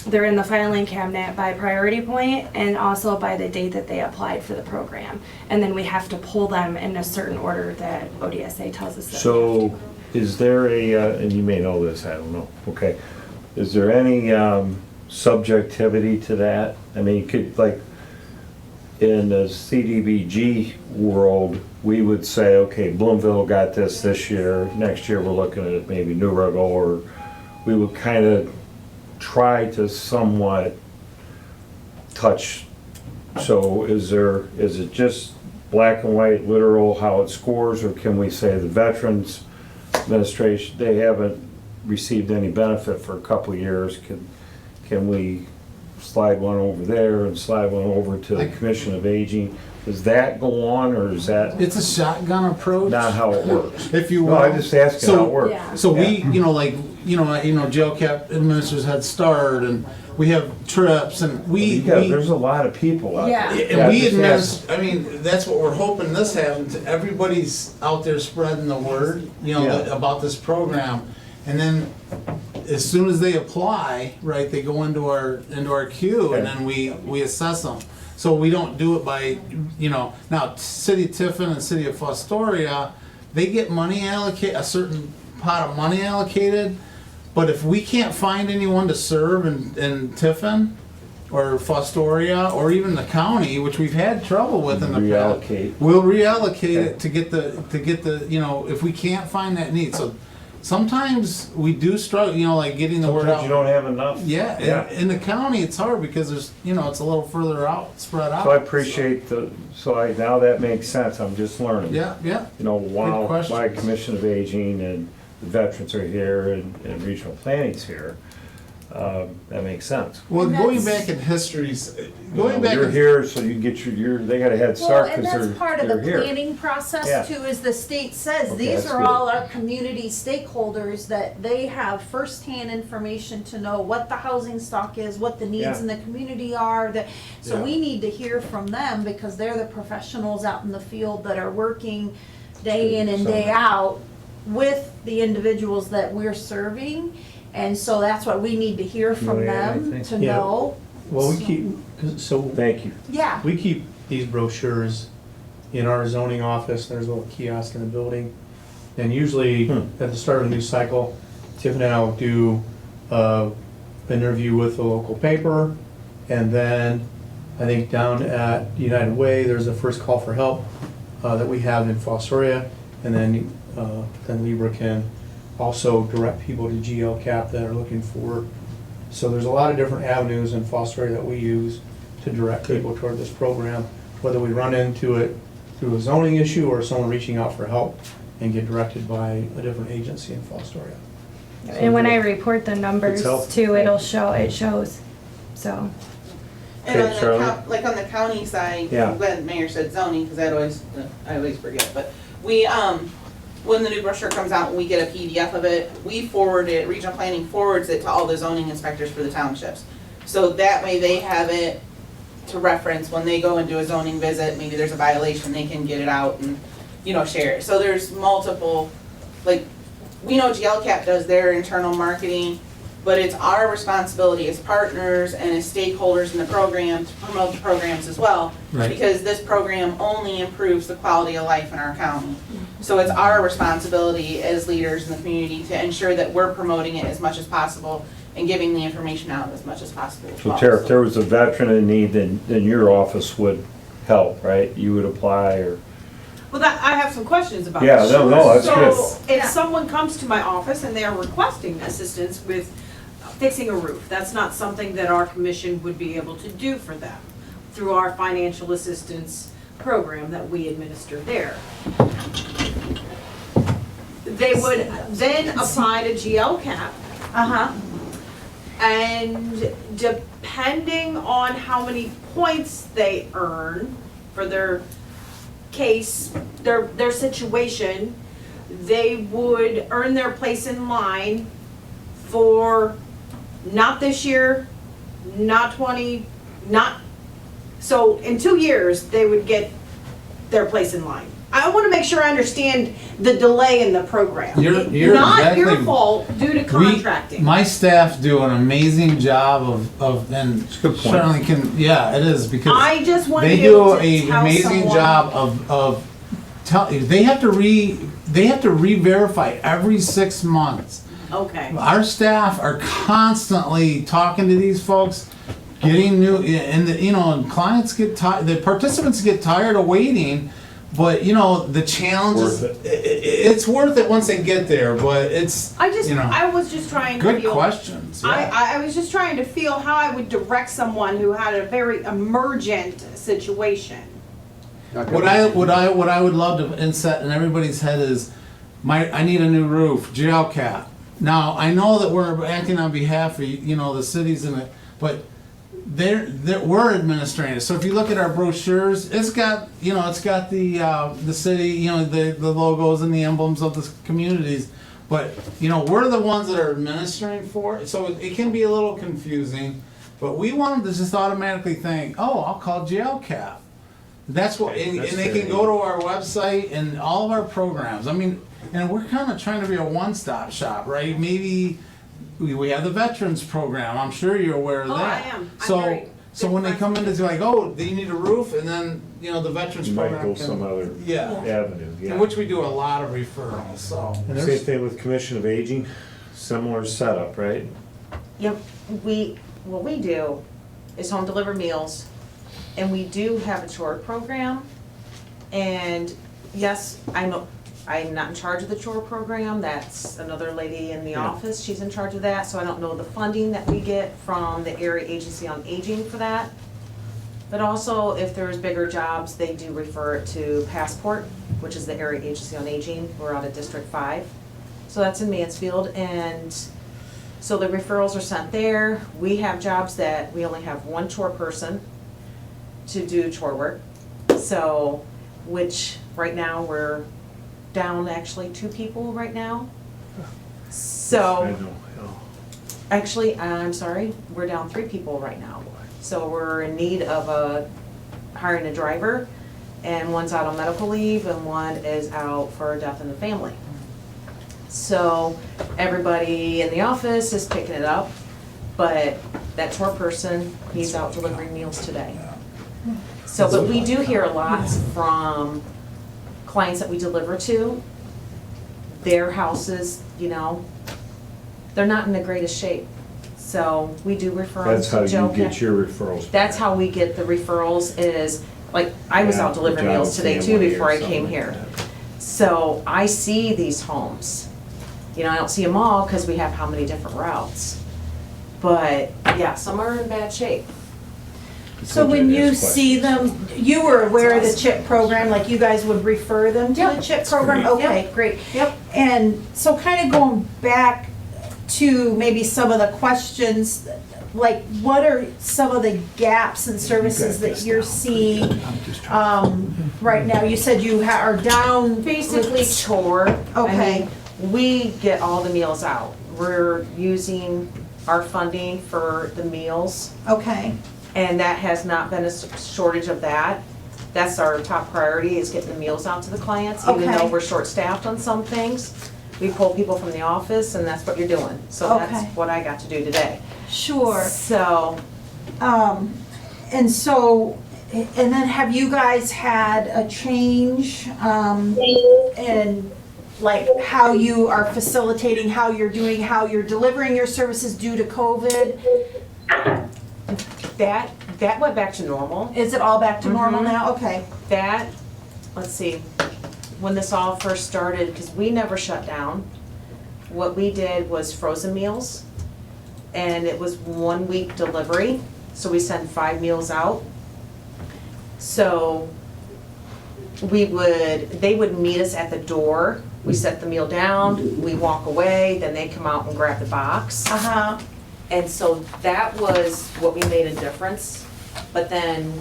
Speaker 7: they're in the filing cabinet by priority point and also by the date that they applied for the program. And then we have to pull them in a certain order that ODSA tells us that.
Speaker 4: So, is there and you may know this, I don't know, okay, is there any subjectivity to that? I mean, like, in the CDBG world, we would say, okay, Bloomville got this year, next year we're looking at maybe Newrigo, or we would kind of try to somewhat touch. So is it just black and white, literal, how it scores, or can we say the Veterans Administration, they haven't received any benefit for a couple of years, can we slide one over there and slide one over to the Commission of Aging? Does that go on, or is that
Speaker 3: It's a shotgun approach.
Speaker 4: not how it works?
Speaker 3: If you
Speaker 4: No,
Speaker 3: will.
Speaker 4: I'm just asking how it works.
Speaker 7: Yeah.
Speaker 3: So we, jail cap administers Head Start, and we have trips, and
Speaker 4: There's a lot of people out
Speaker 2: Yeah.
Speaker 4: there.
Speaker 3: and we
Speaker 4: just
Speaker 3: administer, I mean, that's what we're hoping this happens, everybody's out there spreading the word,
Speaker 4: Yeah.
Speaker 3: about this program. And then, as soon as they apply, right, they go into our queue, and then we assess them. So we don't do it by, now, City of Tiffin and City of Fostoria, they get money allocated, a certain pot of money allocated, but if we can't find anyone to serve in Tiffin, or Fostoria, or even the county, which we've had trouble with in the past,
Speaker 4: Reallocate.
Speaker 3: we'll reallocate it to get the, if we can't find that need. So sometimes we do struggle, like getting the word
Speaker 4: Sometimes
Speaker 3: out.
Speaker 4: you don't have enough.
Speaker 3: Yeah, in the county, it's hard because there's, it's a little further out, spread out.
Speaker 4: So I appreciate now that makes sense, I'm just learning.
Speaker 3: Yeah.
Speaker 4: While
Speaker 3: question.
Speaker 4: my Commission of Aging and the veterans are here and regional planning's here, that makes sense.
Speaker 3: Well,
Speaker 2: And
Speaker 3: going
Speaker 2: that's-
Speaker 3: back in histories,
Speaker 4: You're here, so you get they got a head
Speaker 2: Well,
Speaker 4: start
Speaker 2: and
Speaker 4: because
Speaker 2: that's part of
Speaker 4: they're
Speaker 2: the
Speaker 4: here.
Speaker 2: planning process
Speaker 4: Yeah.
Speaker 2: too, is the state says,
Speaker 4: Okay,
Speaker 2: these
Speaker 4: that's
Speaker 2: are
Speaker 4: good.
Speaker 2: all our community stakeholders, that they have firsthand information to know what the housing stock is, what the needs
Speaker 4: Yeah.
Speaker 2: in the community are, so
Speaker 3: Yeah.
Speaker 2: we need to hear from them, because they're the professionals out in the field that are working day in and day out with the individuals that we're serving, and so that's what we need to hear from
Speaker 4: Yeah, I
Speaker 2: them
Speaker 4: think-
Speaker 2: to
Speaker 1: Yeah.
Speaker 2: know.
Speaker 1: Well, so
Speaker 4: Thank you.
Speaker 2: Yeah,
Speaker 1: we keep these brochures in our zoning office. There's a little kiosk in the building. And usually at the start of a new cycle, Tiffin and I will do an interview with the local paper, and then I think down at United Way, there's a first call for help that we have in Fostoria, and then Libra can also direct people to GLCAP that are looking for. So there's a lot of different avenues in Fostoria that we use to direct people toward this program, whether we run into it through a zoning issue or someone reaching out for help and get directed by a different agency in Fostoria.
Speaker 7: And when I report the numbers
Speaker 4: It's helpful.
Speaker 7: too, it shows, so.
Speaker 12: And on
Speaker 4: Okay,
Speaker 12: the
Speaker 4: Charlie?
Speaker 12: like on the county side,
Speaker 4: Yeah.
Speaker 12: I'm glad the mayor said zoning, because I always forget, but we, when the new brochure comes out and we get a PDF of it, we forward it, regional planning forwards it to all the zoning inspectors for the townships. So that way they have it to reference when they go and do a zoning visit, maybe there's a violation, they can get it out and, share it. So there's multiple, like, we know GLCAP does their internal marketing, but it's our responsibility as partners and as stakeholders in the program to promote the programs as well.
Speaker 3: Right.
Speaker 12: Because this program only improves the quality of life in our county. So it's our responsibility as leaders in the community to ensure that we're promoting it as much as possible and giving the information out as much as possible as
Speaker 4: So
Speaker 12: well.
Speaker 4: Tara, if there was a veteran in need, then your office would help, right? You would apply or,
Speaker 11: Well, I have some questions about
Speaker 4: yeah,
Speaker 11: this.
Speaker 4: no, that's good.
Speaker 11: So if someone comes to my office and they are requesting assistance with fixing a roof, that's not something that our commission would be able to do for them through our financial assistance program that we administer there. They would then apply to GLCAP. And depending on how many points they earn for their case, their situation, they would earn their place in line for not this year, not 20, so in 2 years, they would get their place in line. I want to make sure I understand the delay in the program.
Speaker 3: You're
Speaker 11: Not your
Speaker 3: exactly-
Speaker 11: fault due to contracting.
Speaker 3: My staff do an amazing job of and
Speaker 4: It's a good point.
Speaker 3: certainly can, yeah, it is, because
Speaker 11: I just want to
Speaker 3: they
Speaker 11: be able
Speaker 3: do
Speaker 11: to
Speaker 3: an
Speaker 11: tell
Speaker 3: amazing
Speaker 11: someone-
Speaker 3: job of they have to re-verify every 6 months.
Speaker 11: Okay.
Speaker 3: Our staff are constantly talking to these folks, getting new, and and clients get tired, the participants get tired of waiting, but the challenges,
Speaker 4: Worth
Speaker 3: it's worth it once they get there, but it's,
Speaker 11: I was just trying to
Speaker 3: good
Speaker 11: feel.
Speaker 3: questions. Yeah.
Speaker 11: I was just trying to feel how I would direct someone who had a very emergent situation.
Speaker 3: What I would love to inset in everybody's head is, I need a new roof, GLCAP. Now, I know that we're acting on behalf of, the cities and but we're administrating it. So if you look at our brochures, it's got the city, the logos and the emblems of the communities. But, we're the ones that are administering for it, so it can be a little confusing. But we want them to just automatically think, oh, I'll call GLCAP. That's what, and they can go to our website and all of our programs. I mean, and we're kind of trying to be a one-stop shop, right? Maybe we have the veterans program. I'm sure you're aware of
Speaker 11: Oh,
Speaker 3: that.
Speaker 11: I am.
Speaker 3: So when they come in, it's like, oh, do you need a roof? And then, the veterans
Speaker 4: You
Speaker 3: program
Speaker 4: might go
Speaker 3: can,
Speaker 4: some other
Speaker 3: yeah,
Speaker 4: avenue, yeah.
Speaker 3: in which we do a lot of referrals. So
Speaker 1: And
Speaker 4: Same
Speaker 1: there's,
Speaker 4: thing with Commission of Aging, similar setup, right?
Speaker 18: Yep, what we do is home deliver meals, and we do have a chore program. And yes, I'm not in charge of the chore program, that's another lady in the office, she's in charge of that, so I don't know the funding that we get from the Area Agency on Aging for that. But also, if there's bigger jobs, they do refer it to Passport, which is the Area Agency on Aging, we're out of District 5. So that's in Mansfield, and so the referrals are sent there. We have jobs that we only have one chore person to do chore work. So, which right now we're down actually 2 people right now.
Speaker 4: I
Speaker 18: So,
Speaker 4: know, yeah.
Speaker 18: actually, I'm sorry, we're down 3 people right now. So we're in need of hiring a driver, and one's out on medical leave and one is out for a death in the family. So everybody in the office is picking it up, but that chore person, he's out delivering meals today. So, but we do hear a lot from clients that we deliver to. Their houses, they're not in the greatest shape.
Speaker 11: So we do referrals
Speaker 4: That's how
Speaker 11: to Joe.
Speaker 4: you get your referrals.
Speaker 11: That's how we get the referrals is, like, I was out delivering
Speaker 4: Job
Speaker 11: meals today too
Speaker 4: family or
Speaker 11: before I
Speaker 4: something
Speaker 11: came
Speaker 4: like
Speaker 11: here.
Speaker 4: that.
Speaker 11: So I see these homes. You know, I don't see them all because we have how many different routes. But yeah, some are in bad shape.
Speaker 2: So when you see them, you were aware of the CHIP program, like you guys would refer them to the CHIP program?
Speaker 11: great.
Speaker 2: Okay, great.
Speaker 11: Yep.
Speaker 2: And so kind of going back to maybe some of the questions, like what are some of the gaps in services that you're seeing right now? You said you are down.
Speaker 11: Basically chore.
Speaker 2: Okay.
Speaker 11: I mean, we get all the meals out. We're using our funding for the meals.
Speaker 2: Okay,
Speaker 11: And that has not been a shortage of that. That's our top priority, is getting the meals out to the clients, even
Speaker 2: Okay.
Speaker 11: though we're short-staffed on some things. We pull people from the office, and that's what you're doing. So that's
Speaker 2: Okay.
Speaker 11: what I got to do today.
Speaker 2: sure.
Speaker 11: So,
Speaker 2: And so, and then have you guys had a change in like how you are facilitating, how you're doing, how you're delivering your services due to COVID?
Speaker 11: that went back to normal.
Speaker 2: Is it all back to normal
Speaker 11: Mhm.
Speaker 2: now? Okay.
Speaker 11: That, let's see, when this all first started, because we never shut down, what we did was frozen meals, and it was 1 week delivery, so we send 5 meals out. So they would meet us at the door, we set the meal down, we walk away, then they come out and grab the box.
Speaker 2: Uh-huh.
Speaker 11: And so that was what we made a difference. But then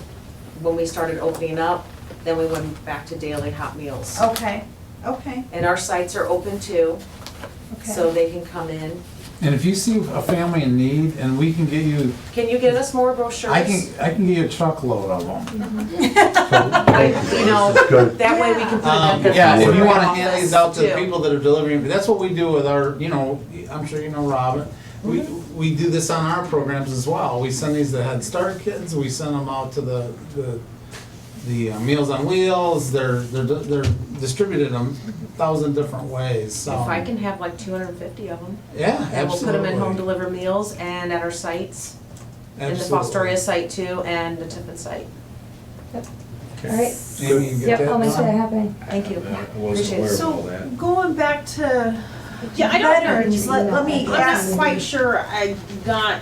Speaker 11: when we started opening up, then we went back to daily hot meals.
Speaker 2: Okay, okay,
Speaker 11: And our sites are open too, so
Speaker 2: okay.
Speaker 11: they can come in.
Speaker 3: And if you see a family in need, and we can get you,
Speaker 11: Can you get us more brochures?
Speaker 3: I can get you a truckload of them.
Speaker 11: You know,
Speaker 4: Good.
Speaker 11: that way we can put it at the.
Speaker 3: Yeah, if you wanna
Speaker 11: office,
Speaker 3: hand these out to the
Speaker 11: too.
Speaker 3: people that are delivering, that's what we do with our, you know, I'm sure you know Robin. We do this on our programs as well. We send these to Head Start kids, we send them out to the Meals on Wheels, they're distributed in 1,000 different ways, so.
Speaker 11: If I can have like 250 of them.
Speaker 3: Yeah,
Speaker 11: And we'll put them in home
Speaker 3: absolutely.
Speaker 11: delivered meals and at our sites, in the
Speaker 3: Absolutely.
Speaker 11: Fostoria site too, and the Tiffin site.
Speaker 7: All right.
Speaker 3: Amy, you get
Speaker 7: Yep,
Speaker 3: that
Speaker 7: I'll make
Speaker 3: done?
Speaker 7: that happen.
Speaker 11: Thank you.
Speaker 4: I wasn't aware of all
Speaker 2: So
Speaker 4: that.
Speaker 2: going back to
Speaker 11: Yeah, I don't-
Speaker 2: veterans, let me
Speaker 11: I'm
Speaker 2: ask.
Speaker 11: not quite sure I got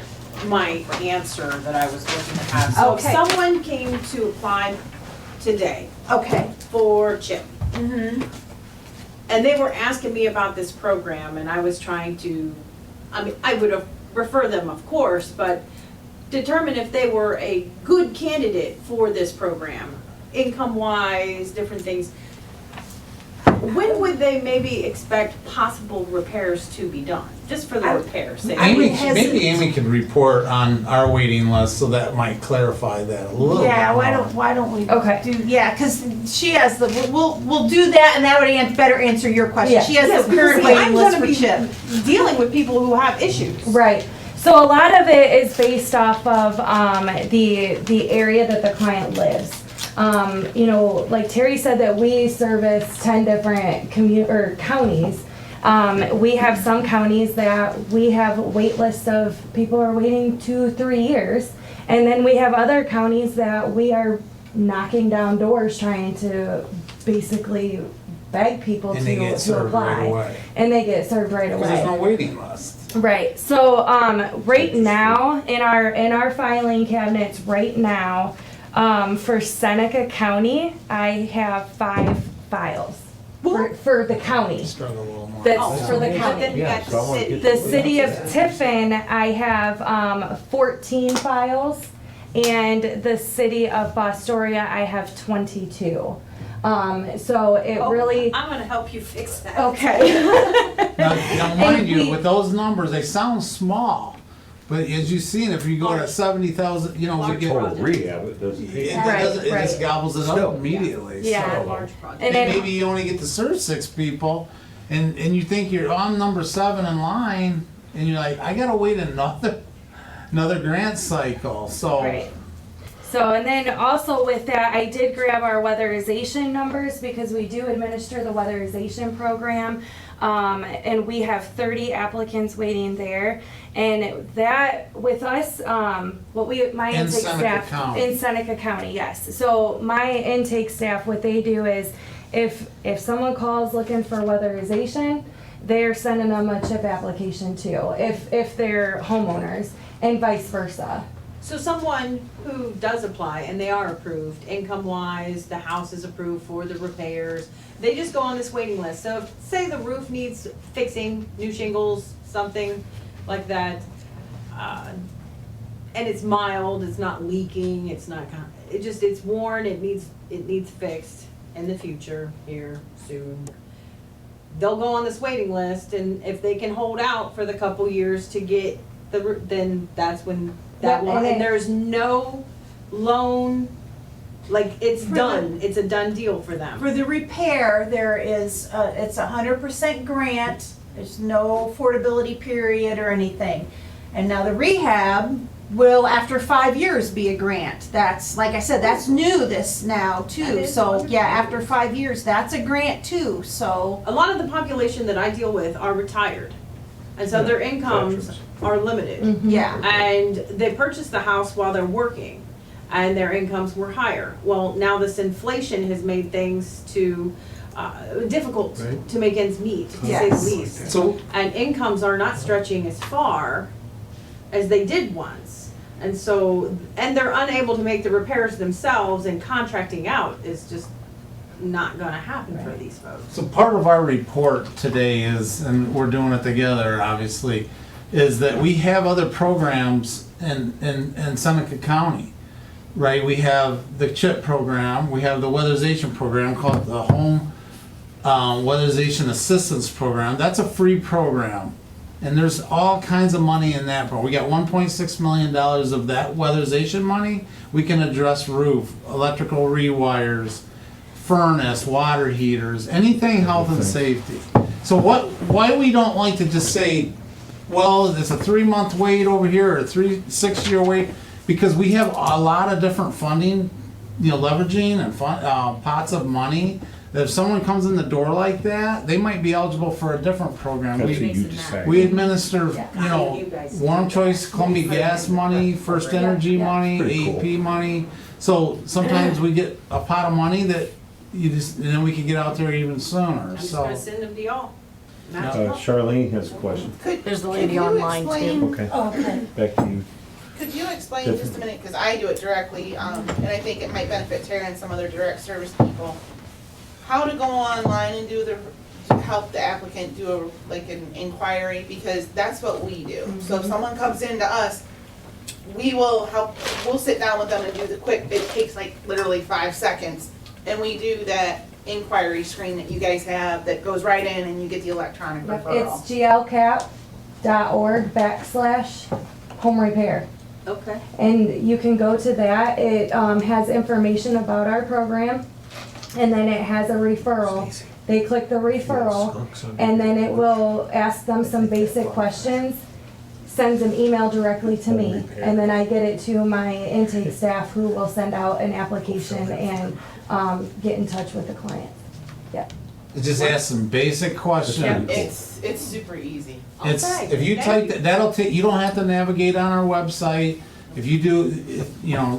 Speaker 11: my answer that I was looking to have. So if
Speaker 2: Okay.
Speaker 11: someone came to apply today
Speaker 2: Okay.
Speaker 11: for CHIP,
Speaker 2: Mm-hmm.
Speaker 11: and they were asking me about this program, and I was trying to, I mean, I would have refer them, of course, but determine if they were a good candidate for this program, income-wise, different things. When would they maybe expect possible repairs to be done? Just for the repairs' sake?
Speaker 3: Amy,
Speaker 2: hesitant.
Speaker 3: maybe Amy could report on our waiting list, so that might clarify that a little bit.
Speaker 2: Yeah,
Speaker 3: more.
Speaker 2: why don't we
Speaker 7: Okay.
Speaker 2: do, yeah, because she has the, we'll do that, and that would better answer your question.
Speaker 7: Yeah.
Speaker 2: She has
Speaker 11: Yes,
Speaker 2: the
Speaker 11: because
Speaker 2: current
Speaker 11: see,
Speaker 2: waiting
Speaker 11: I'm
Speaker 2: list
Speaker 11: gonna
Speaker 2: for
Speaker 11: be
Speaker 2: CHIP.
Speaker 11: dealing with people who have issues.
Speaker 7: Right. So a lot of it is based off of the area that the client lives. You know, like Terry said that we service 10 different counties. We have some counties that we have wait lists of people are waiting 2-3 years. And then we have other counties that we are knocking down doors trying to basically beg people
Speaker 3: And they get
Speaker 7: to
Speaker 3: served right
Speaker 7: apply.
Speaker 3: away.
Speaker 7: And they get served right away.
Speaker 3: Because there's no waiting list.
Speaker 7: Right. So right now in our filing cabinets right now, for Seneca County, I have 5 files for the county.
Speaker 3: Struggle a little more.
Speaker 7: That's for the
Speaker 11: But
Speaker 7: county.
Speaker 11: then you
Speaker 4: Yeah,
Speaker 11: got
Speaker 4: so I
Speaker 11: the
Speaker 4: wanna
Speaker 11: city.
Speaker 4: get
Speaker 7: The city of Tiffin, I have 14 files, and the city of Fostoria, I have 22. So it
Speaker 11: Oh,
Speaker 7: really.
Speaker 11: I'm gonna help you fix that.
Speaker 7: Okay.
Speaker 3: Now mind you, with those numbers, they sound small, but as you've seen, if you go to 70,000, you know, we get.
Speaker 4: Total rehab, it doesn't
Speaker 3: It
Speaker 4: take.
Speaker 3: doesn't- it
Speaker 7: Right,
Speaker 3: just gobbles it
Speaker 4: Still.
Speaker 3: up immediately,
Speaker 7: Yeah.
Speaker 3: so.
Speaker 11: Large project.
Speaker 7: And then-
Speaker 3: Maybe you only get to serve 6 people, and you think you're on number 7 in line, and you're like, I gotta wait another grant cycle, so.
Speaker 7: Right. So, and then also with that, I did grab our weatherization numbers because we do administer the weatherization program. And we have 30 applicants waiting there. And that, with us, my
Speaker 3: In
Speaker 7: intake
Speaker 3: Seneca
Speaker 7: staff.
Speaker 3: County.
Speaker 7: In Seneca County, yes. So my intake staff, what they do is, if someone calls looking for weatherization, they're sending them a CHIP application too, if they're homeowners, and vice versa.
Speaker 18: So someone who does apply and they are approved, income-wise, the house is approved for the repairs, they just go on this waiting list. So if, say the roof needs fixing, new shingles, something like that, and it's mild, it's not leaking, it's not, it's worn, it needs fixed in the future, here, soon. They'll go on this waiting list, and if they can hold out for the couple years to get then that's when that will, and there's no loan, like, it's done, it's a done deal for them.
Speaker 2: For the repair, there is, it's 100% grant, there's no affordability period or anything. And now the rehab will, after 5 years, be a grant. That's, like I said, that's new this now too. So, yeah, after 5 years, that's a grant too, so.
Speaker 18: A lot of the population that I deal with are retired, and so their incomes are limited.
Speaker 2: Yeah.
Speaker 18: And they purchased the house while they're working, and their incomes were higher. Well, now this inflation has made things difficult to make ends meet, to say the least.
Speaker 3: So,
Speaker 18: And incomes are not stretching as far as they did once. And so, and they're unable to make the repairs themselves, and contracting out is just not gonna happen for these folks.
Speaker 3: so part of our report today is, and we're doing it together, obviously, is that we have other programs in Seneca County, right? We have the CHIP program, we have the weatherization program called the Home Weatherization Assistance program. That's a free program. And there's all kinds of money in that program. We got $1.6 million of that weatherization money. We can address roof, electrical rewires, furnace, water heaters, anything health and safety. So why we don't like to just say, well, there's a 3-month wait over here or a 6-year wait, because we have a lot of different funding, leveraging and pots of money. That if someone comes in the door like that, they might be eligible for a different program.
Speaker 4: That's what you decide.
Speaker 3: We administer, Warm Choice, Columbia Gas money, First Energy money,
Speaker 4: Pretty cool.
Speaker 3: AEP money. So sometimes we get a pot of money that and then we can get out there even sooner,
Speaker 18: I'm just
Speaker 3: so.
Speaker 18: gonna send them to y'all.
Speaker 4: Charlene has a question.
Speaker 5: There's the lady online too.
Speaker 4: Okay,
Speaker 2: Okay.
Speaker 4: back to you.
Speaker 12: Could you explain just a minute, because I do it directly, and I think it might benefit Tara and some other direct service people, how to go online and to help the applicant do an inquiry, because that's what we do. So if someone comes into us, we'll sit down with them and do the quick, it takes literally 5 seconds, and we do that inquiry screen that you guys have that goes right in and you get the electronic referral.
Speaker 7: It's glcap.org/home repair.
Speaker 18: Okay.
Speaker 7: And you can go to that. It has information about our program, and then it has a referral. They click the referral, and then it will ask them some basic questions, sends an email directly to me, and then I get it to my intake staff, who will send out an application and get in touch with the client. Yep.
Speaker 3: Just ask some basic questions.
Speaker 12: It's super easy.
Speaker 3: If you type that'll take, you don't have to navigate on our website. If you do,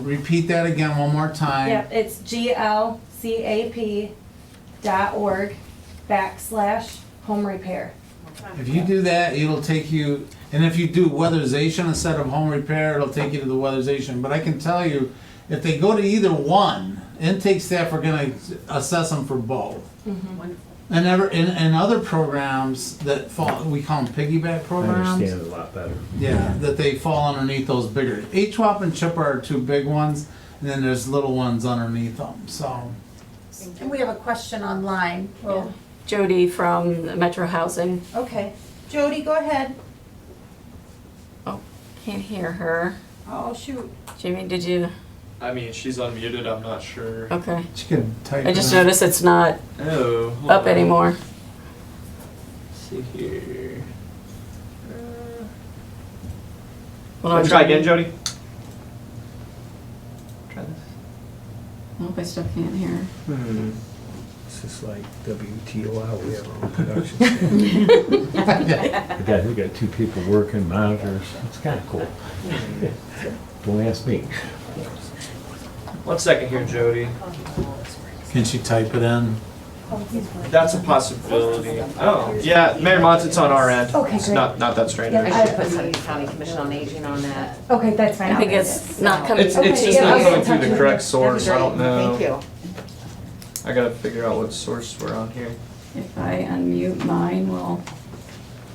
Speaker 3: repeat that again one more time.
Speaker 7: Yep, it's glcap.org/home repair.
Speaker 3: If you do that, it'll take you, and if you do weatherization instead of home repair, it'll take you to the weatherization. But I can tell you, if they go to either one, intake staff are gonna assess them for both.
Speaker 18: Wonderful.
Speaker 3: And in other programs that fall, we call them piggyback
Speaker 4: I
Speaker 3: programs.
Speaker 4: understand it a lot better.
Speaker 3: Yeah, that they fall underneath those bigger. HWAP and CHIP are 2 big ones, and then there's little ones underneath them, so.
Speaker 2: And we have a question online. Well,
Speaker 5: Jody from Metro Housing.
Speaker 2: okay. Jody, go ahead.
Speaker 5: Oh, can't hear her.
Speaker 2: Oh, shoot.
Speaker 5: Jamie, did you?
Speaker 19: I mean, she's unmuted, I'm not sure.
Speaker 5: Okay.
Speaker 3: She can type
Speaker 5: I just
Speaker 3: in.
Speaker 5: noticed it's not
Speaker 19: Oh, hold
Speaker 5: up
Speaker 19: on.
Speaker 5: anymore.
Speaker 19: Let's see here.
Speaker 5: Hold on,
Speaker 19: Try
Speaker 5: Jody.
Speaker 19: again, Jody. Try
Speaker 5: Nope, I still can't hear.
Speaker 4: It's just like WTOL, we have our own production staff. We got two people working, monitors, it's kinda cool. Don't ask me.
Speaker 19: 1 second here, Jody.
Speaker 3: Can she type it in?
Speaker 19: That's a possibility. Oh, yeah, Mayor Mons, it's on our end.
Speaker 7: Okay,
Speaker 19: It's
Speaker 7: great.
Speaker 19: not that strange.
Speaker 7: Yeah,
Speaker 18: I should put Seneca County Commission on Aging on that.
Speaker 7: Okay, that's fine.
Speaker 5: I think
Speaker 7: I'll
Speaker 5: it's not coming.
Speaker 19: It's
Speaker 7: Okay,
Speaker 19: just
Speaker 7: yeah,
Speaker 19: not
Speaker 7: I'll get
Speaker 19: coming
Speaker 7: in
Speaker 19: through
Speaker 7: touch
Speaker 19: the
Speaker 7: with
Speaker 19: correct
Speaker 7: you.
Speaker 19: source. I don't know.
Speaker 18: Thank you.
Speaker 19: I gotta figure out what source we're on here.
Speaker 5: If I unmute mine, well,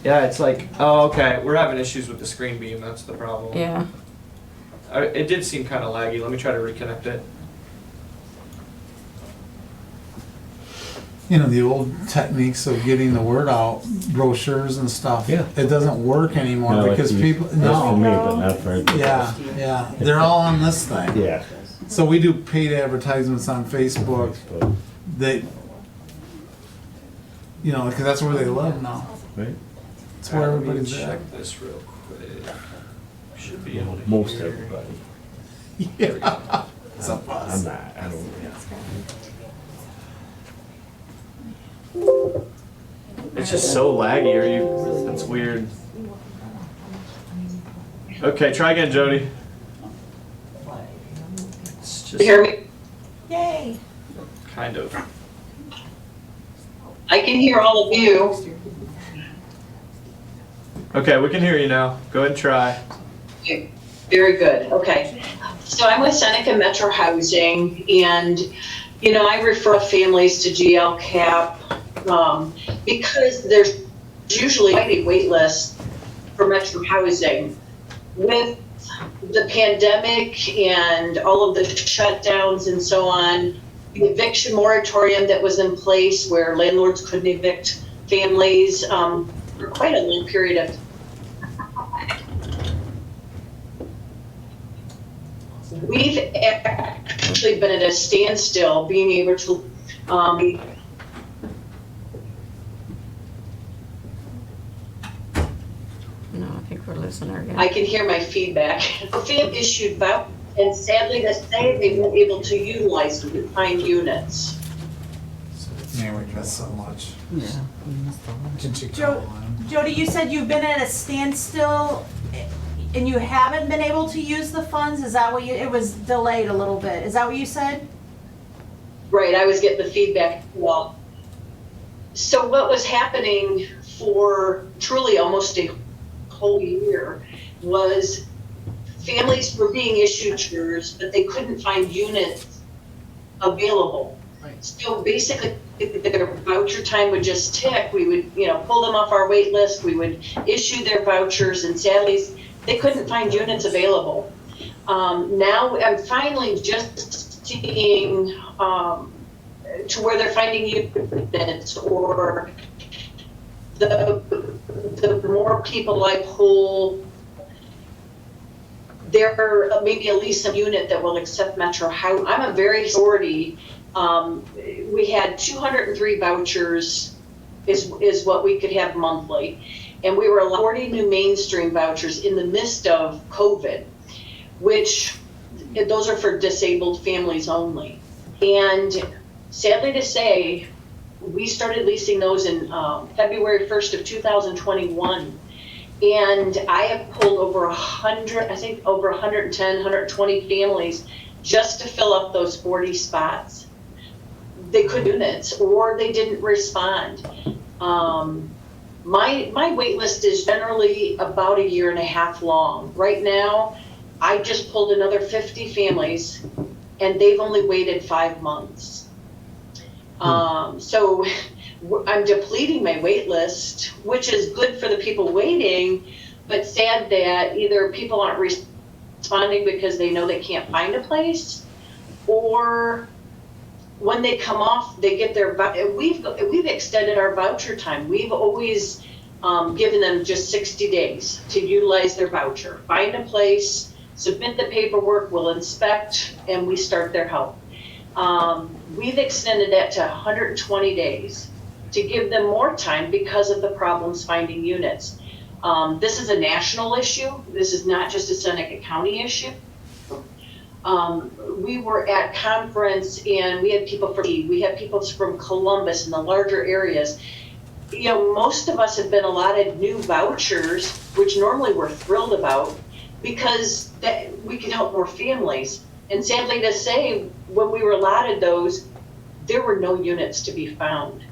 Speaker 19: Yeah, it's like, oh, okay, we're having issues with the screen beam, that's the problem.
Speaker 5: yeah.
Speaker 19: It did seem kinda laggy, let me try to reconnect it.
Speaker 3: You know, the old techniques of getting the word out, brochures and stuff.
Speaker 4: Yeah.
Speaker 3: It doesn't work anymore
Speaker 4: No,
Speaker 3: because
Speaker 4: it's-
Speaker 3: people,
Speaker 4: That's for me,
Speaker 3: no.
Speaker 4: but not for everybody.
Speaker 3: Yeah, they're all on this thing.
Speaker 4: Yeah.
Speaker 3: So we do paid advertisements on Facebook. They, you know, because that's where they live now.
Speaker 4: Right?
Speaker 3: That's where
Speaker 19: Alright, let me
Speaker 3: everybody's at.
Speaker 19: check this real quick. Should be able to
Speaker 4: Most
Speaker 19: hear.
Speaker 3: Yeah. It's a
Speaker 4: I'm
Speaker 3: buzz.
Speaker 4: not, I don't, yeah.
Speaker 19: It's just so laggy, are you, that's weird. Okay, try again, Jody. It's just
Speaker 15: Hear me?
Speaker 2: Yay.
Speaker 19: kind of.
Speaker 15: I can hear all of you.
Speaker 19: Okay, we can hear you now. Go ahead and try.
Speaker 15: Okay, very good, okay. So I'm with Seneca Metro Housing, and, you know, I refer families to GL CAP because there's usually a wait list for Metro Housing. With the pandemic and all of the shutdowns and so on, the eviction moratorium that was in place where landlords couldn't evict families for quite a long period of time. We've actually been at a standstill being able to
Speaker 5: No, I think we're losing her again.
Speaker 15: I can hear my feedback. FAM issued vouchers, and sadly to say, they weren't able to utilize them to find units.
Speaker 3: Man, we missed so much.
Speaker 5: Yeah.
Speaker 3: Can she
Speaker 2: Jo-
Speaker 3: call in?
Speaker 2: Jody, you said you've been at a standstill and you haven't been able to use the funds? Is that what you, it was delayed a little bit? Is that what you said?
Speaker 15: Right, I was getting the feedback, well. So what was happening for truly almost a whole year was families were being issued vouchers, but they couldn't find units available. So basically, their voucher time would just tick. We would, you know, pull them off our wait list. We would issue their vouchers, and sadly, they couldn't find units available. Now I'm finally just seeing to where they're finding units, or the more people I pull, there may be at least some unit that will accept Metro Housing. I'm a very sorority. We had 203 vouchers is what we could have monthly. And we were allowed 40 new mainstream vouchers in the midst of COVID, which those are for disabled families only. And sadly to say, we started leasing those in February 1st of 2021. And I have pulled over 100, I think over 110, 120 families just to fill up those 40 spots. They couldn't do units, or they didn't respond. My wait list is generally about 1.5 years long. Right now, I just pulled another 50 families, and they've only waited 5 months. So I'm depleting my wait list, which is good for the people waiting, but sad that either people aren't responding because they know they can't find a place, or when they come off, they get their, we've extended our voucher time. We've always given them just 60 days to utilize their voucher. Find a place, submit the paperwork, we'll inspect, and we start their help. We've extended that to 120 days to give them more time because of the problems finding units. This is a national issue. This is not just a Seneca County issue. We were at conference and we had people from Columbus and the larger areas. You know, most of us have been allotted new vouchers, which normally we're thrilled about, because that we can help more families. And sadly to say, when we were allotted those, there were no units to be found.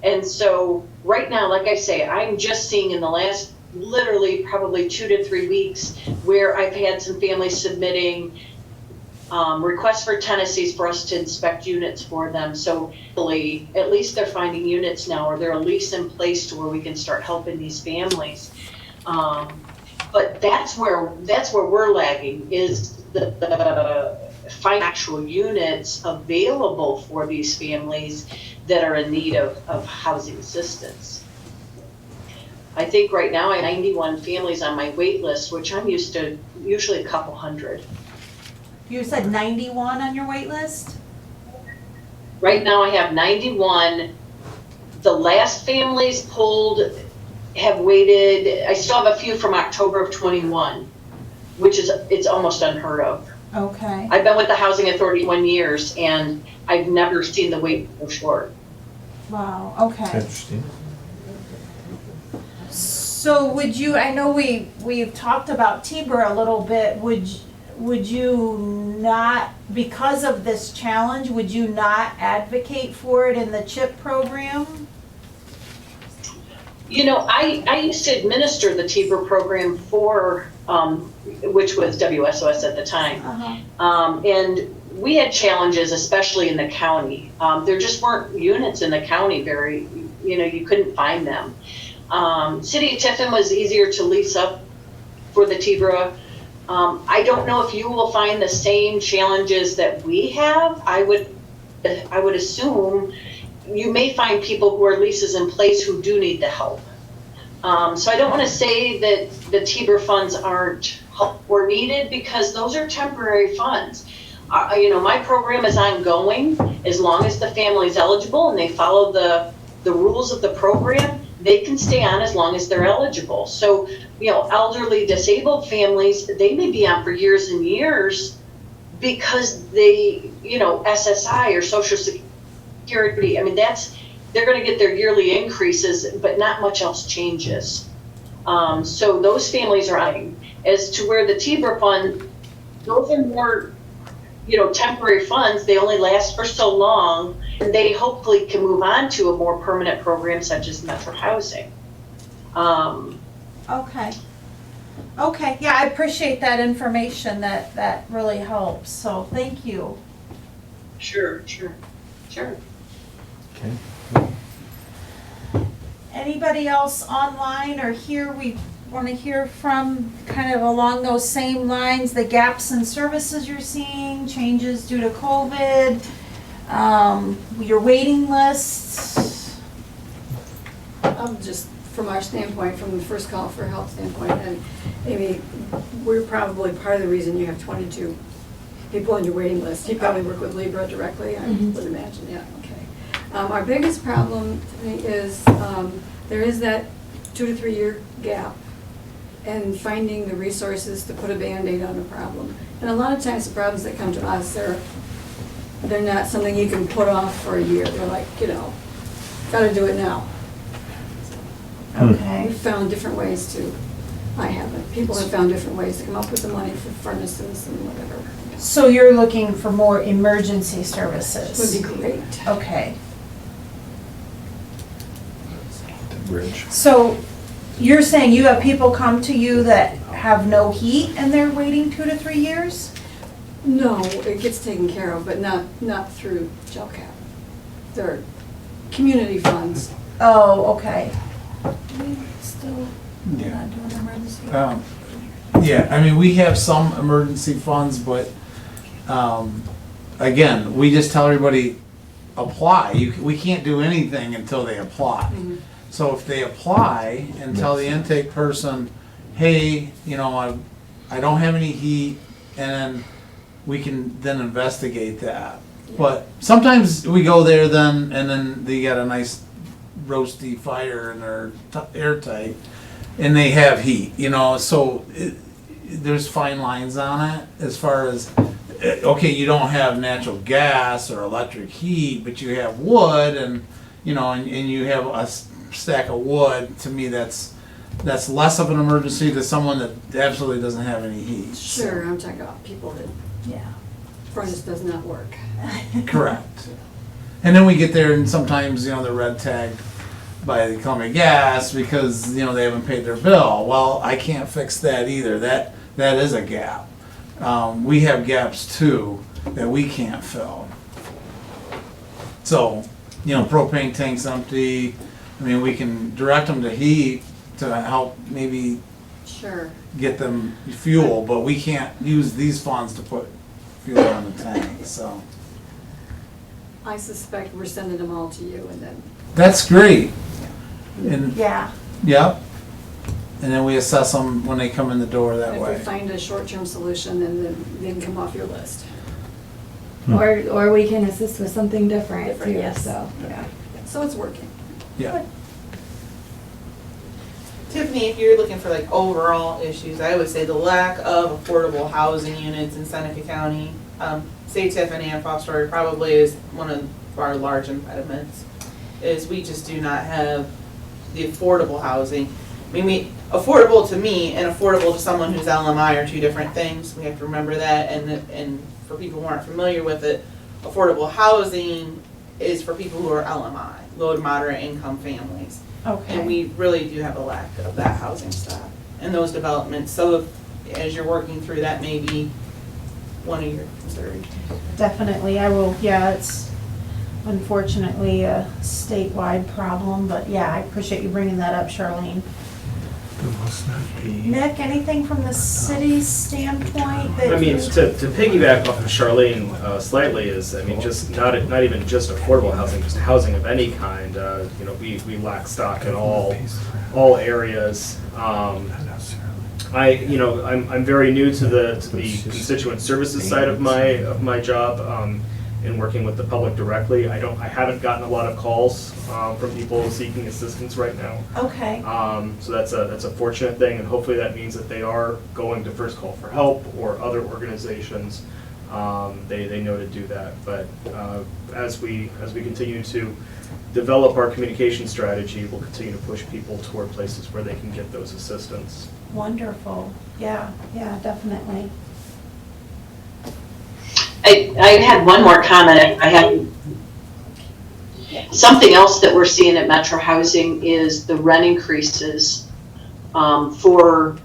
Speaker 15: And so right now, like I say, I'm just seeing in the last literally probably 2 to 3 weeks where I've had some families submitting requests for tenancies for us to inspect units for them. So at least they're finding units now, or they're a lease in place to where we can start helping these families. But that's where we're lagging, is the find actual units available for these families that are in need of housing assistance. I think right now I have 91 families on my wait list, which I'm used to usually a couple hundred.
Speaker 2: You said 91 on your wait list?
Speaker 15: Right now I have 91. The last families pulled have waited, I still have a few from October of 21, which is, it's almost unheard of.
Speaker 2: Okay.
Speaker 15: I've been with the Housing Authority 1 year and I've never seen the wait so short.
Speaker 2: Wow, okay.
Speaker 4: Interesting.
Speaker 2: So would you, I know we've talked about TBRA a little bit, would you not, because of this challenge, would you not advocate for it in the CHIP program?
Speaker 15: You know, I used to administer the TBRA program for, which was WSOS at the time. And we had challenges, especially in the county. There just weren't units in the county you couldn't find them. City of Tiffin was easier to lease up for the TBRA. I don't know if you will find the same challenges that we have. I would assume you may find people who are leases in place who do need the help. So I don't want to say that the TBRA funds aren't help or needed, because those are temporary funds. My program is ongoing. As long as the family is eligible and they follow the rules of the program, they can stay on as long as they're eligible. So, elderly disabled families, they may be on for years and years because they, SSI or Social Security, they're going to get their yearly increases, but not much else changes. So those families are on. As to where the TBRA fund, those are more, temporary funds. They only last for so long, and they hopefully can move on to a more permanent program such as Metro Housing.
Speaker 2: Okay. Okay, yeah, I appreciate that information. That really helps, so thank you.
Speaker 15: Sure.
Speaker 4: Okay.
Speaker 2: Anybody else online or here we want to hear from, kind of along those same lines, the gaps in services you're seeing, changes due to COVID, your waiting lists?
Speaker 6: Just from our standpoint, from the first call for help standpoint, and Amy, we're probably part of the reason you have 22 people on your waiting list. You probably work with Libra directly, I would imagine, yeah, okay. Our biggest problem is there is that 2 to 3 year gap and finding the resources to put a Band-Aid on a problem. And a lot of times the problems that come to us, they're not something you can put off for a year. They're like, gotta do it now.
Speaker 2: Okay.
Speaker 6: We've found different ways to, I haven't, people have found different ways to come up with the money for furnaces and whatever.
Speaker 2: So you're looking for more emergency services?
Speaker 6: Would be great.
Speaker 2: Okay.
Speaker 4: Bridge.
Speaker 2: So you're saying you have people come to you that have no heat and they're waiting 2 to 3 years?
Speaker 6: No, it gets taken care of, but not through JLCAP. They're community funds.
Speaker 2: Oh, okay. We still not doing emergency?
Speaker 3: Yeah, we have some emergency funds, but again, we just tell everybody, apply. We can't do anything until they apply. So if they apply and tell the intake person, hey, I don't have any heat, and we can then investigate that. But sometimes we go there then, and then they got a nice roasty fire and they're airtight, and they have heat, so there's fine lines on it as far as okay, you don't have natural gas or electric heat, but you have wood and, you know, and you have a stack of wood, to me, that's less of an emergency to someone that absolutely doesn't have any heat.
Speaker 6: Sure, I'm talking about people that
Speaker 2: Yeah.
Speaker 6: furnace does not work.
Speaker 3: Correct. And then we get there and sometimes, you know, they're red tagged by the Columbia Gas because, you know, they haven't paid their bill. Well, I can't fix that either. That is a gap. We have gaps too that we can't fill. So, you know, propane tank's empty. I mean, we can direct them to heat to help maybe
Speaker 6: Sure.
Speaker 3: get them fuel, but we can't use these funds to put fuel on the tank, so.
Speaker 6: I suspect we're sending them all to you and then,
Speaker 3: That's great. And,
Speaker 2: Yeah.
Speaker 3: yep. And then we assess them when they come in the door that
Speaker 6: if we
Speaker 3: way.
Speaker 6: find a short-term solution, then they can come off your list.
Speaker 7: Or we can assist with something different
Speaker 6: Different,
Speaker 7: too,
Speaker 6: yes.
Speaker 7: so, yeah.
Speaker 6: So it's working.
Speaker 3: Yeah.
Speaker 12: Tiffany, if you're looking for like overall issues, I would say the lack of affordable housing units in Seneca County, say Tiffin and Fostoria probably is one of our large impediments, is we just do not have the affordable housing. I mean, affordable to me and affordable to someone who's LMI are two different things. We have to remember that, and for people who aren't familiar with it, affordable housing is for people who are LMI, low to moderate income families.
Speaker 2: Okay.
Speaker 12: And we really do have a lack of that housing stock and those developments. So if, as you're working through, that may be one of your considerations.
Speaker 2: Definitely, I will, yeah, it's unfortunately a statewide problem, but yeah, I appreciate you bringing that up, Charlene. Nick, anything from the city's standpoint that
Speaker 8: I mean,
Speaker 2: you-
Speaker 8: to piggyback off of Charlene slightly is, I mean, just not even just affordable housing, just housing of any kind. You know, we lack stock in all areas. You know, I'm very new to the constituent services side of my job. In working with the public directly, I haven't gotten a lot of calls from people seeking assistance right now.
Speaker 2: Okay.
Speaker 8: So that's a fortunate thing, and hopefully that means that they are going to First Call for Help or other organizations. They know to do that. But as we continue to develop our communication strategy, we'll continue to push people toward places where they can get those assistance.
Speaker 2: Wonderful, yeah, definitely.
Speaker 15: I had one more comment. I have something else that we're seeing at Metro Housing is the rent increases for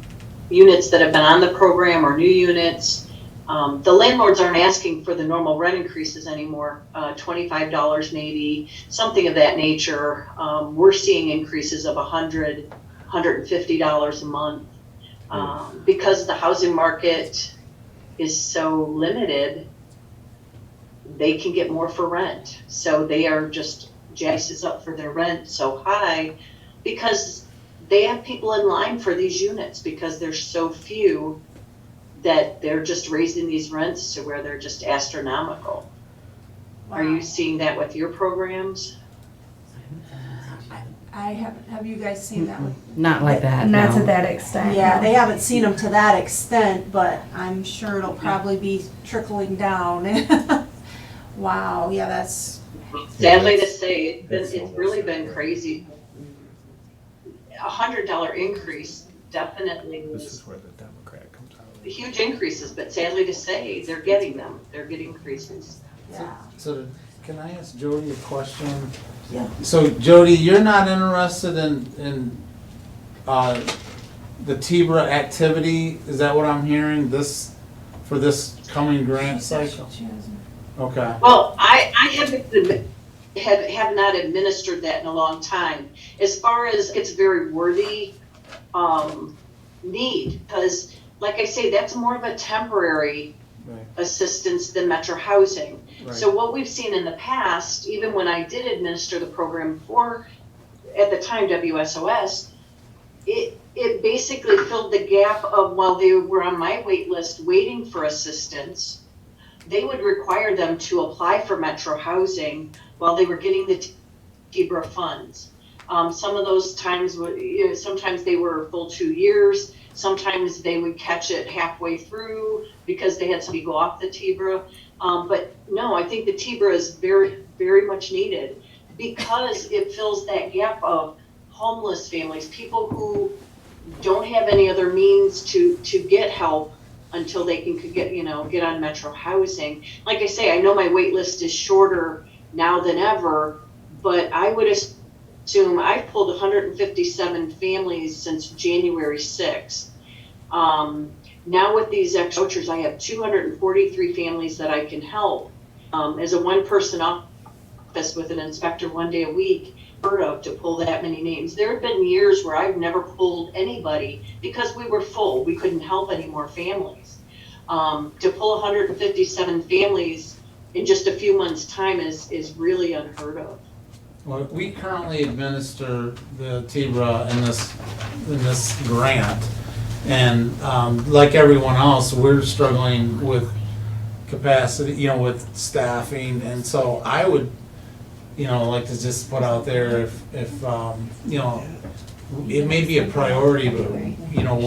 Speaker 15: units that have been on the program or new units. The landlords aren't asking for the normal rent increases anymore, $25 maybe, something of that nature. We're seeing increases of $100, $150 a month because the housing market is so limited. They can get more for rent. So they are just prices up for their rent so high because they have people in line for these units because there's so few that they're just raising these rents to where they're just astronomical. Are you seeing that with your programs?
Speaker 2: I haven't, have you guys seen that one?
Speaker 5: Not like that,
Speaker 7: Not to
Speaker 5: no.
Speaker 7: that extent.
Speaker 2: Yeah, they haven't seen them to that extent, but I'm sure it'll probably be trickling down. Wow, yeah, that's,
Speaker 15: Sadly to say, it's really been crazy. $100 increase definitely
Speaker 1: This
Speaker 15: was
Speaker 1: is where the Democrat comes out.
Speaker 15: huge increases, but sadly to say, they're getting them. They're getting increases.
Speaker 2: yeah.
Speaker 3: So can I ask Jody a question?
Speaker 2: Yeah.
Speaker 3: So Jody, you're not interested in the TBRA activity? Is that what I'm hearing for this coming grant cycle? Okay.
Speaker 15: Well, I have not administered that in a long time. As far as it's very worthy need, because like I say, that's more of a temporary assistance than Metro Housing.
Speaker 3: Right.
Speaker 15: So what we've seen in the past, even when I did administer the program for, at the time, WSOS, it basically filled the gap of while they were on my wait list waiting for assistance, they would require them to apply for Metro Housing while they were getting the TBRA funds. Some of those times, sometimes they were a full 2 years. Sometimes they would catch it halfway through because they had somebody go off the TBRA. But no, I think the TBRA is very, very much needed because it fills that gap of homeless families, people who don't have any other means to get help until they can get on Metro housing. Like I say, I know my wait list is shorter now than ever, but I would assume I've pulled 157 families since January 6th. Now with these extra vouchers, I have 243 families that I can help. As a one-person office with an inspector 1 day a week, heard of to pull that many names. There have been years where I've never pulled anybody because we were full. We couldn't help any more families. To pull 157 families in just a few months' time is really unheard of.
Speaker 3: Well, we currently administer the TBRA in this grant, and like everyone else, we're struggling with capacity, with staffing, and so I would, like to just put out there if it may be a priority, but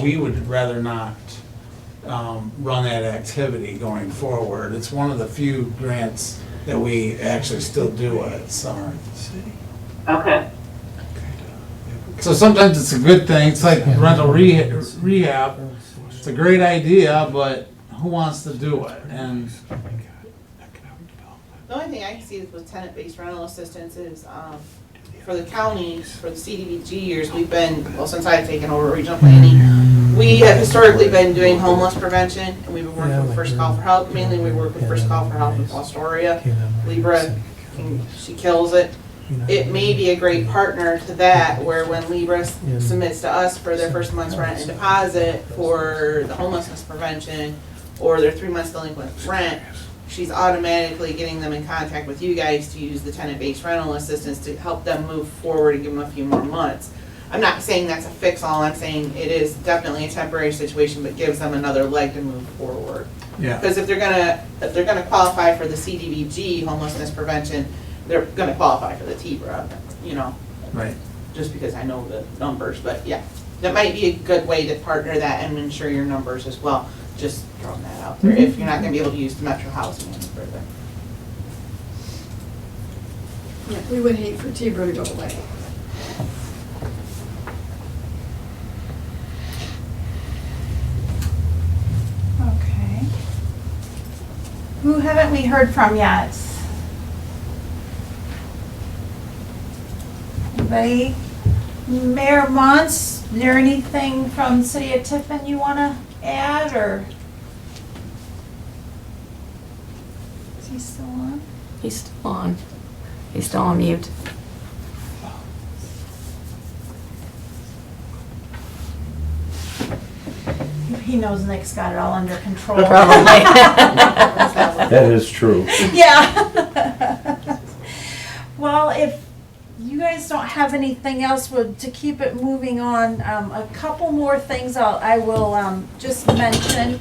Speaker 3: we would rather not run that activity going forward. It's one of the few grants that we actually still do it, so.
Speaker 15: Okay.
Speaker 3: So sometimes it's a good thing. It's like rental rehab. It's a great idea, but who wants to do it? And
Speaker 12: The only thing I can see with tenant-based rental assistance is, for the counties, for the CDBG years, we've been, since I've taken over regional planning, we have historically been doing homeless prevention, and we've been working with First Call for Help. Mainly we work with First Call for Help in Fostoria. Libra, she kills it. It may be a great partner to that, where when Libra submits to us for their first month's rent and deposit for the homelessness prevention, or their 3 months delinquent rent, she's automatically getting them in contact with you guys to use the tenant-based rental assistance to help them move forward and give them a few more months. I'm not saying that's a fix-all. I'm saying it is definitely a temporary situation, but gives them another leg to move forward.
Speaker 3: yeah,
Speaker 12: Because if they're gonna qualify for the CDBG homelessness prevention, they're gonna qualify for the TBRA,
Speaker 3: right.
Speaker 12: just because I know the numbers. But yeah, that might be a good way to partner that and ensure your numbers as well. Just throwing that out there, if you're not gonna be able to use the Metro housing any further.
Speaker 6: Yeah, we would hate for TBRA to go away.
Speaker 2: Okay. Who haven't we heard from yet? Anybody? Mayor Mons, is there anything from City of Tiffin you want to add, or? Is he still on?
Speaker 5: He's still on. He's still on mute.
Speaker 2: He knows Nick's got it all under control.
Speaker 5: Probably.
Speaker 4: That is true.
Speaker 2: Yeah. Well, if you guys don't have anything else, to keep it moving on, a couple more things I will just mention.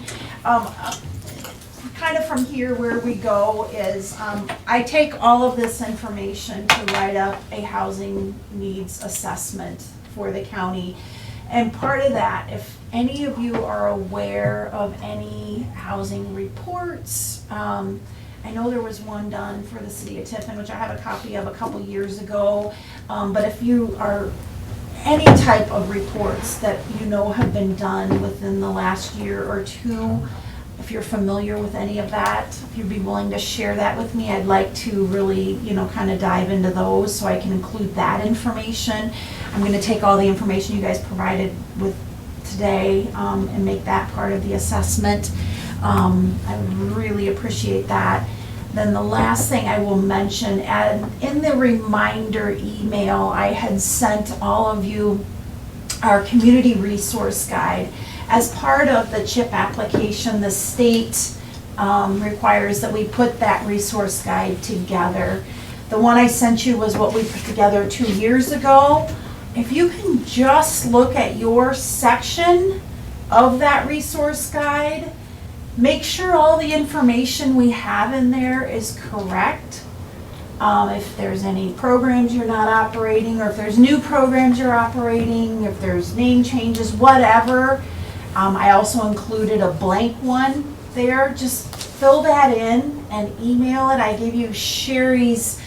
Speaker 2: Kind of from here where we go is, I take all of this information to write up a housing needs assessment for the county. And part of that, if any of you are aware of any housing reports, I know there was one done for the City of Tiffin, which I have a copy of a couple years ago. But if you are, any type of reports that have been done within the last year or two, if you're familiar with any of that, if you'd be willing to share that with me, I'd like to really, kind of dive into those so I can include that information. I'm going to take all the information you guys provided with today and make that part of the assessment. I really appreciate that. Then the last thing I will mention, in the reminder email, I had sent all of you our community resource guide. As part of the CHIP application, the state requires that we put that resource guide together. The one I sent you was what we put together 2 years ago. If you can just look at your section of that resource guide, make sure all the information we have in there is correct. if there's any programs you're not operating, or if there's new programs you're operating, if there's name changes, whatever. I also included a blank one there. Just fill that in and email it. I gave you Sherry's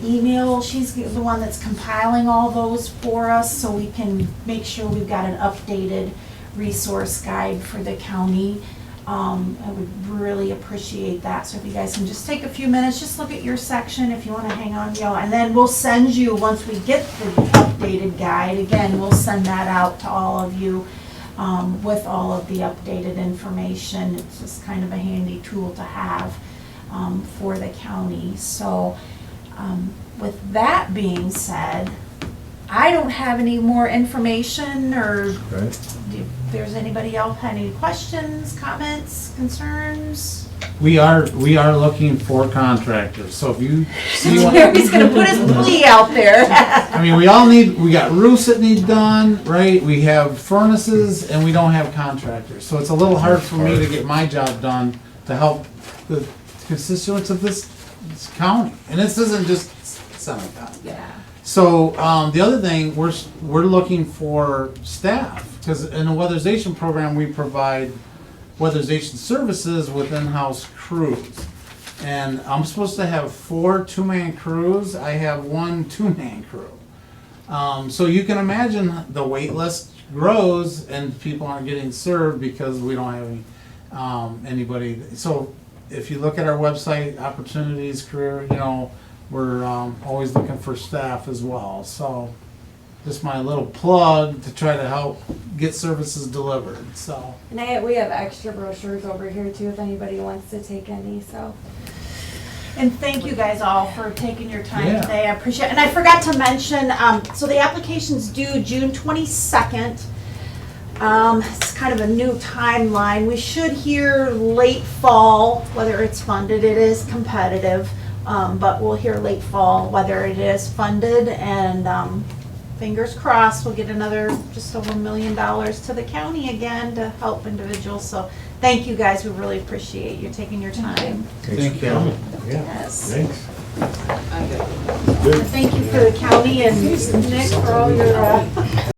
Speaker 2: email. She's the one that's compiling all those for us, so we can make sure we've got an updated resource guide for the county. I would really appreciate that. So if you guys can just take a few minutes, just look at your section if you want to hang on, and then we'll send you, once we get the updated guide, again, we'll send that out to all of you with all of the updated information. It's just kind of a handy tool to have for the county. So with that being said, I don't have any more information, or if there's anybody else had any questions, comments, concerns?
Speaker 3: We are looking for contractors, so if you see one.
Speaker 2: He's gonna put his plea out there.
Speaker 3: I mean, we got roofs that need done, right? We have furnaces and we don't have contractors. So it's a little hard for me to get my job done to help the constituents of this county. And this isn't just Seneca County.
Speaker 2: Yeah.
Speaker 3: So, the other thing, we're looking for staff, because in the weatherization program, we provide weatherization services with in-house crews. And I'm supposed to have 4 2-man crews. I have 1 2-man crew. So you can imagine the wait list grows and people aren't getting served because we don't have anybody. So if you look at our website, opportunities, career, we're always looking for staff as well. So just my little plug to try to help get services delivered. So.
Speaker 7: And we have extra brochures over here too if anybody wants to take any. So.
Speaker 2: And thank you guys all for taking your time
Speaker 3: Yeah.
Speaker 2: today. I appreciate it. And I forgot to mention, so the application's due June 22nd. It's kind of a new timeline. We should hear late fall whether it's funded. It is competitive, but we'll hear late fall whether it is funded. And fingers crossed, we'll get another just over $1 million to the county again to help individuals. So thank you guys. We really appreciate you taking your time.
Speaker 3: Thank you.
Speaker 2: Yes.
Speaker 4: Thanks.
Speaker 2: And thank you for the county and Nick for all your